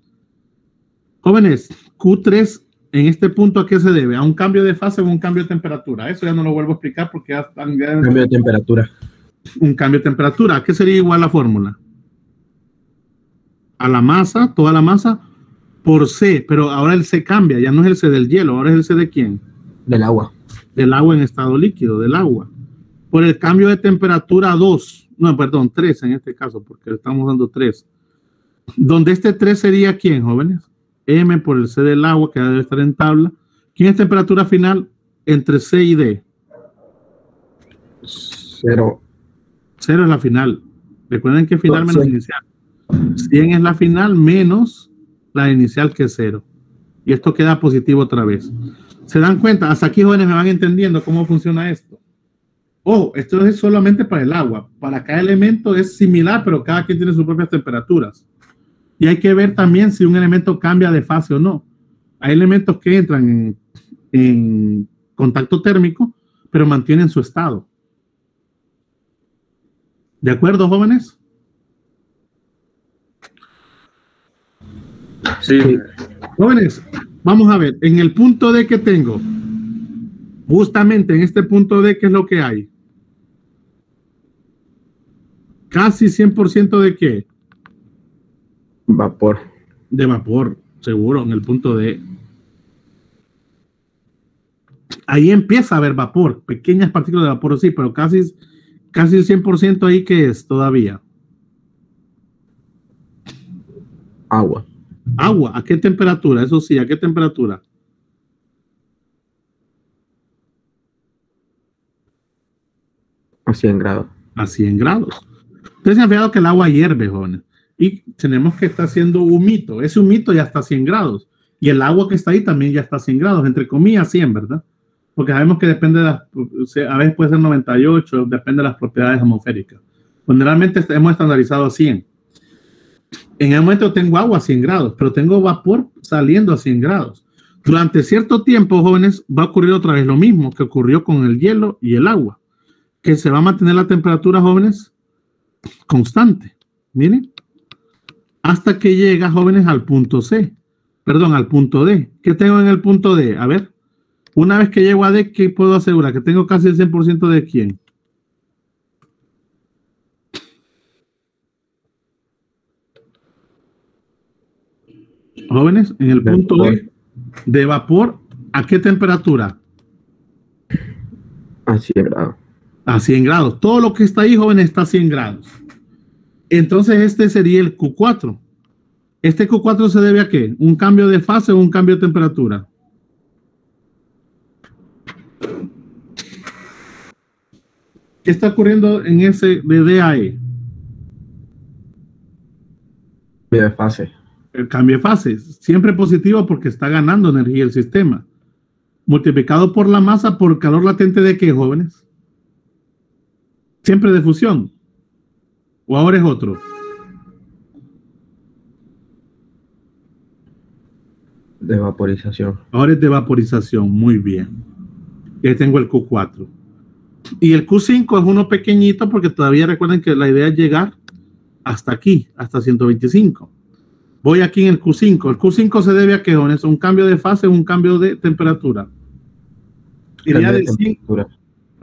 Jóvenes, Q3 en este punto, ¿a qué se debe? ¿A un cambio de fase o un cambio de temperatura? Eso ya no lo vuelvo a explicar porque ya están... Cambio de temperatura. Un cambio de temperatura. ¿A qué sería igual la fórmula? A la masa, toda la masa, por C. Pero ahora el C cambia. Ya no es el C del hielo. Ahora es el C de ¿quién? Del agua. Del agua en estado líquido, del agua. Por el cambio de temperatura 2. No, perdón, 3 en este caso, porque le estamos dando 3. Donde este 3 sería ¿quién, jóvenes? M por el C del agua, que debe estar en tabla. ¿Quién es temperatura final? entre C y D? 0. 0 es la final. Recuerden que final No, menos sí. inicial. 100 es la final menos la inicial, que es 0. Y esto queda positivo otra vez. ¿Se dan cuenta? Hasta aquí, jóvenes, me van entendiendo cómo funciona esto. Oh, esto es solamente para el agua. Para cada elemento es similar, pero cada quien tiene sus propias temperaturas. Y hay que ver también si un elemento cambia de fase o no. Hay elementos que entran en contacto térmico, pero mantienen su estado. ¿De acuerdo, jóvenes? Sí. Jóvenes, vamos a ver, en el punto D que tengo, justamente en este punto D, ¿qué es lo que hay? Casi 100% de ¿qué? Vapor. De vapor, seguro, en el punto D. Ahí empieza a haber vapor, pequeñas partículas de vapor, sí, pero casi el 100% ahí, ¿qué es todavía? Agua. Agua, ¿a qué temperatura? Eso sí, ¿a qué temperatura? A 100 grados. A 100 grados. Ustedes se han fijado que el agua hierve, jóvenes, y tenemos que estar haciendo humito. Ese humito ya está a 100 grados. Y el agua que está ahí también ya está a 100 grados, entre comillas 100, ¿verdad? Porque sabemos que depende de a veces puede ser 98, depende de las propiedades atmosféricas. Generalmente hemos estandarizado a 100. En el momento tengo agua a 100 grados, pero tengo vapor saliendo a 100 grados. Durante cierto tiempo, jóvenes, va a ocurrir otra vez lo mismo que ocurrió con el hielo y el agua, que se va a mantener la temperatura, jóvenes, constante. Miren, hasta que llega, jóvenes, al punto C. Perdón, al punto D. ¿Qué tengo en el punto D? A ver, una vez que llego a D, ¿qué puedo asegurar? Que tengo casi el 100% de ¿quién? Jóvenes, en el punto D de vapor, ¿a qué temperatura? A 100 grados. A 100 grados. Todo lo que está ahí, jóvenes, está a 100 grados. Entonces, este sería el Q4. ¿Este Q4 se debe a qué? ¿Un cambio de fase o un cambio de temperatura? ¿Qué está ocurriendo en ese de D a E? De fase. El cambio de fase. Siempre positivo porque está ganando energía el sistema. Multiplicado por la masa por calor latente de ¿qué, jóvenes? Siempre de fusión. ¿O ahora es otro? De vaporización. Ahora es de vaporización. Muy bien. Ya tengo el Q4. Y el Q5 es uno pequeñito porque todavía recuerden que la idea es llegar hasta aquí, hasta 125. Voy aquí en el Q5. El Q5 se debe a ¿qué, jóvenes? ¿Un cambio de fase o un cambio de temperatura? Iría de 100,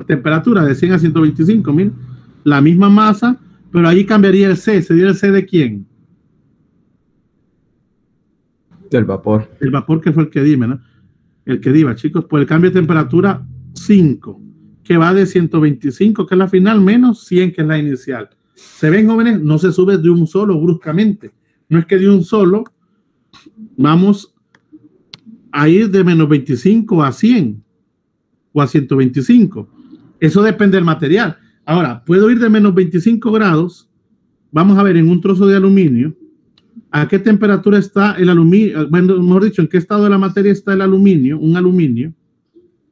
temperatura de 100 a 125. Miren, la misma masa, pero ahí cambiaría el C. ¿Sería el C de quién? Del vapor. El vapor, que fue el que dime, ¿no? El que diva, chicos. Pues el cambio de temperatura 5, que va de 125, que es la final, menos 100, que es la inicial. ¿Se ven, jóvenes? No se sube de un solo bruscamente. No es que de un solo vamos a ir de menos 25 a 100 o a 125. Eso depende del material. Ahora, puedo ir de menos 25 grados. Vamos a ver, en un trozo de aluminio, ¿a qué temperatura está el aluminio? Bueno, mejor dicho, ¿en qué estado de la materia está el aluminio? Un aluminio.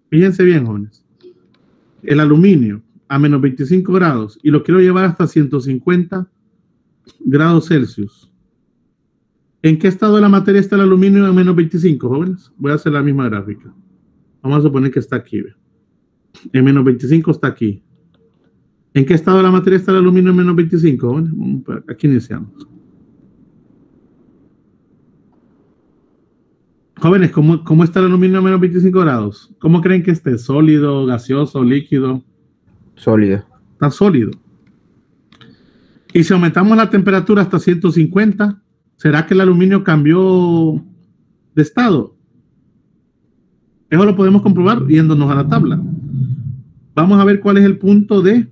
Fíjense bien, jóvenes. El aluminio a menos 25 grados y lo quiero llevar hasta 150 grados Celsius. ¿En qué estado de la materia está el aluminio a menos 25, jóvenes? Voy a hacer la misma gráfica. Vamos a suponer que está aquí. ¿Ve? En menos 25 está aquí. ¿En qué estado de la materia está el aluminio en menos 25, jóvenes? Aquí iniciamos. Jóvenes, ¿cómo está el aluminio a menos 25 grados? ¿Cómo creen que esté? ¿Sólido, gaseoso, líquido? Sólido. Está sólido. Y si aumentamos la temperatura hasta 150, ¿será que el aluminio cambió de estado? Eso lo podemos comprobar yéndonos a la tabla. Vamos a ver cuál es el punto de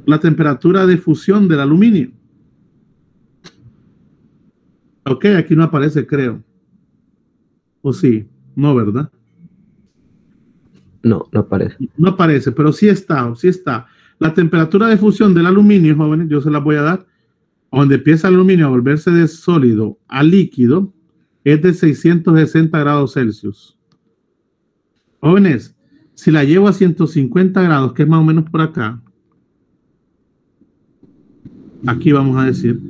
la temperatura de fusión del aluminio. Ok, aquí no aparece, creo. ¿O sí? No, ¿verdad? No, no aparece. No aparece, pero sí está, sí está. La temperatura de fusión del aluminio, jóvenes, yo se la voy a dar, donde empieza el aluminio a volverse de sólido a líquido, es de 660 grados Celsius. Jóvenes, si la llevo a 150 grados, que es más o menos por acá, aquí vamos a decir,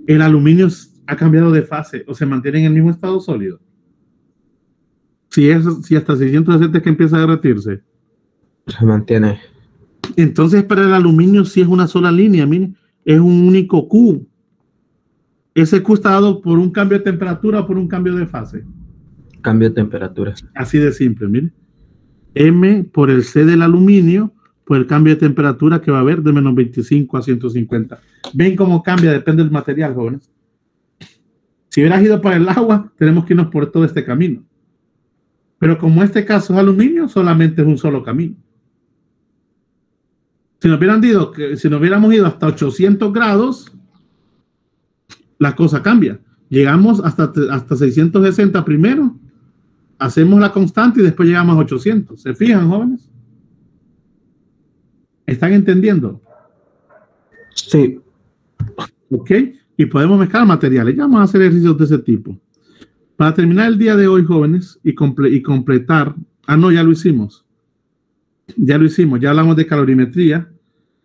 el aluminio ha cambiado de fase o se mantiene en el mismo estado sólido. Si hasta 660 es que empieza a derretirse. Se mantiene. Entonces para el aluminio sí es una sola línea, miren, es un único Q. Ese Q está dado por un cambio de temperatura o por un cambio de fase. Cambio de temperatura. Así de simple, miren. M por el C del aluminio, por el cambio de temperatura que va a haber de menos 25 a 150. ¿Ven cómo cambia? Depende del material, jóvenes. Si hubieras ido por el agua, tenemos que irnos por todo este camino. Pero como este caso es aluminio, solamente es un solo camino. Si nos hubiéramos ido hasta 800 grados, la cosa cambia. Llegamos hasta 660 primero, hacemos la constante y después llegamos a 800. ¿Se fijan, jóvenes? ¿Están entendiendo? Sí. Ok. Y podemos mezclar materiales. Ya vamos a hacer ejercicios de ese tipo. Para terminar el día de hoy, jóvenes, y completar. Ah, no, ya lo hicimos. Ya lo hicimos. Ya hablamos de calorimetría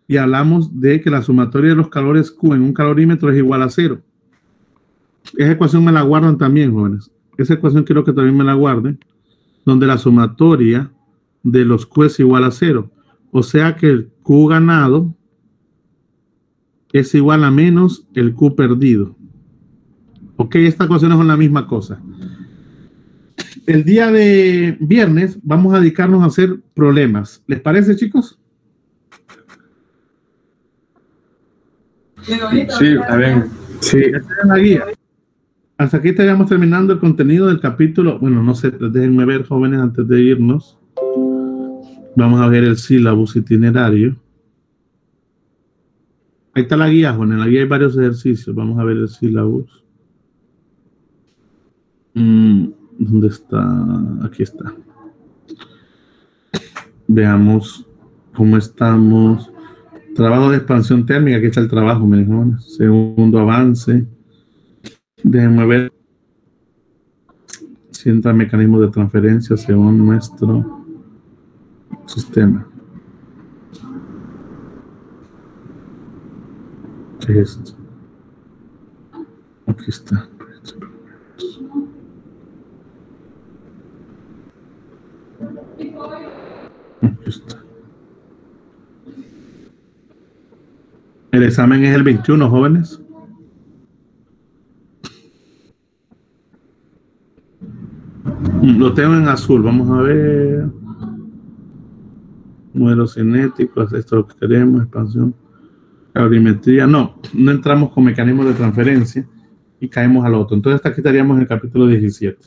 y hablamos de que la sumatoria de los calores Q en un calorímetro es igual a 0. Esa ecuación me la guardan también, jóvenes. Esa ecuación quiero que también me la guarden, donde la sumatoria de los Q es igual a 0. O sea que el Q ganado es igual a menos el Q perdido. Ok, estas ecuaciones son la misma cosa. El día de viernes vamos a dedicarnos a hacer problemas. ¿Les parece, chicos? Sí, está bien. Sí. Ya tienen la guía. Hasta aquí estaríamos terminando el contenido del capítulo. Bueno, no sé, déjenme ver, jóvenes, antes de irnos. Vamos a ver el sílabus itinerario. Ahí está la guía, Juan. En la guía hay varios ejercicios. Vamos a ver el sílabus. ¿Dónde está? Aquí está. Veamos cómo estamos. Trabajo de expansión térmica. Aquí está el trabajo, miren, jóvenes. Segundo avance. Déjenme ver si entra el mecanismo de transferencia según nuestro sistema. ¿Qué es esto? Aquí está. Aquí está. El examen es el 21, jóvenes. Lo tengo en azul. Vamos a ver. Modelos cinéticos. Esto es lo que queremos. Expansión. Calorimetría. No entramos con mecanismos de transferencia y caemos al otro. Entonces, hasta aquí estaríamos en el capítulo 17.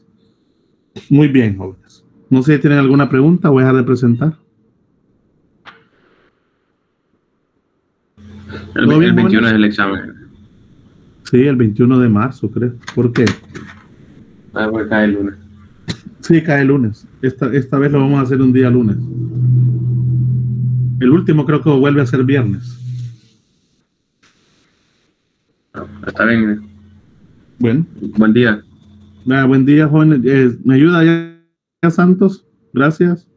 Muy bien, jóvenes. No sé si tienen alguna pregunta. Voy a dejar de presentar. El 21 es el examen. Sí, el 21 de marzo, creo. ¿Por qué? Porque cae el lunes. Sí, cae el lunes. Esta vez lo vamos a hacer un día lunes. El último creo que vuelve a ser viernes. Está bien. Bueno. Buen día. Buen día, jóvenes. ¿Me ayuda ya, Santos? Gracias.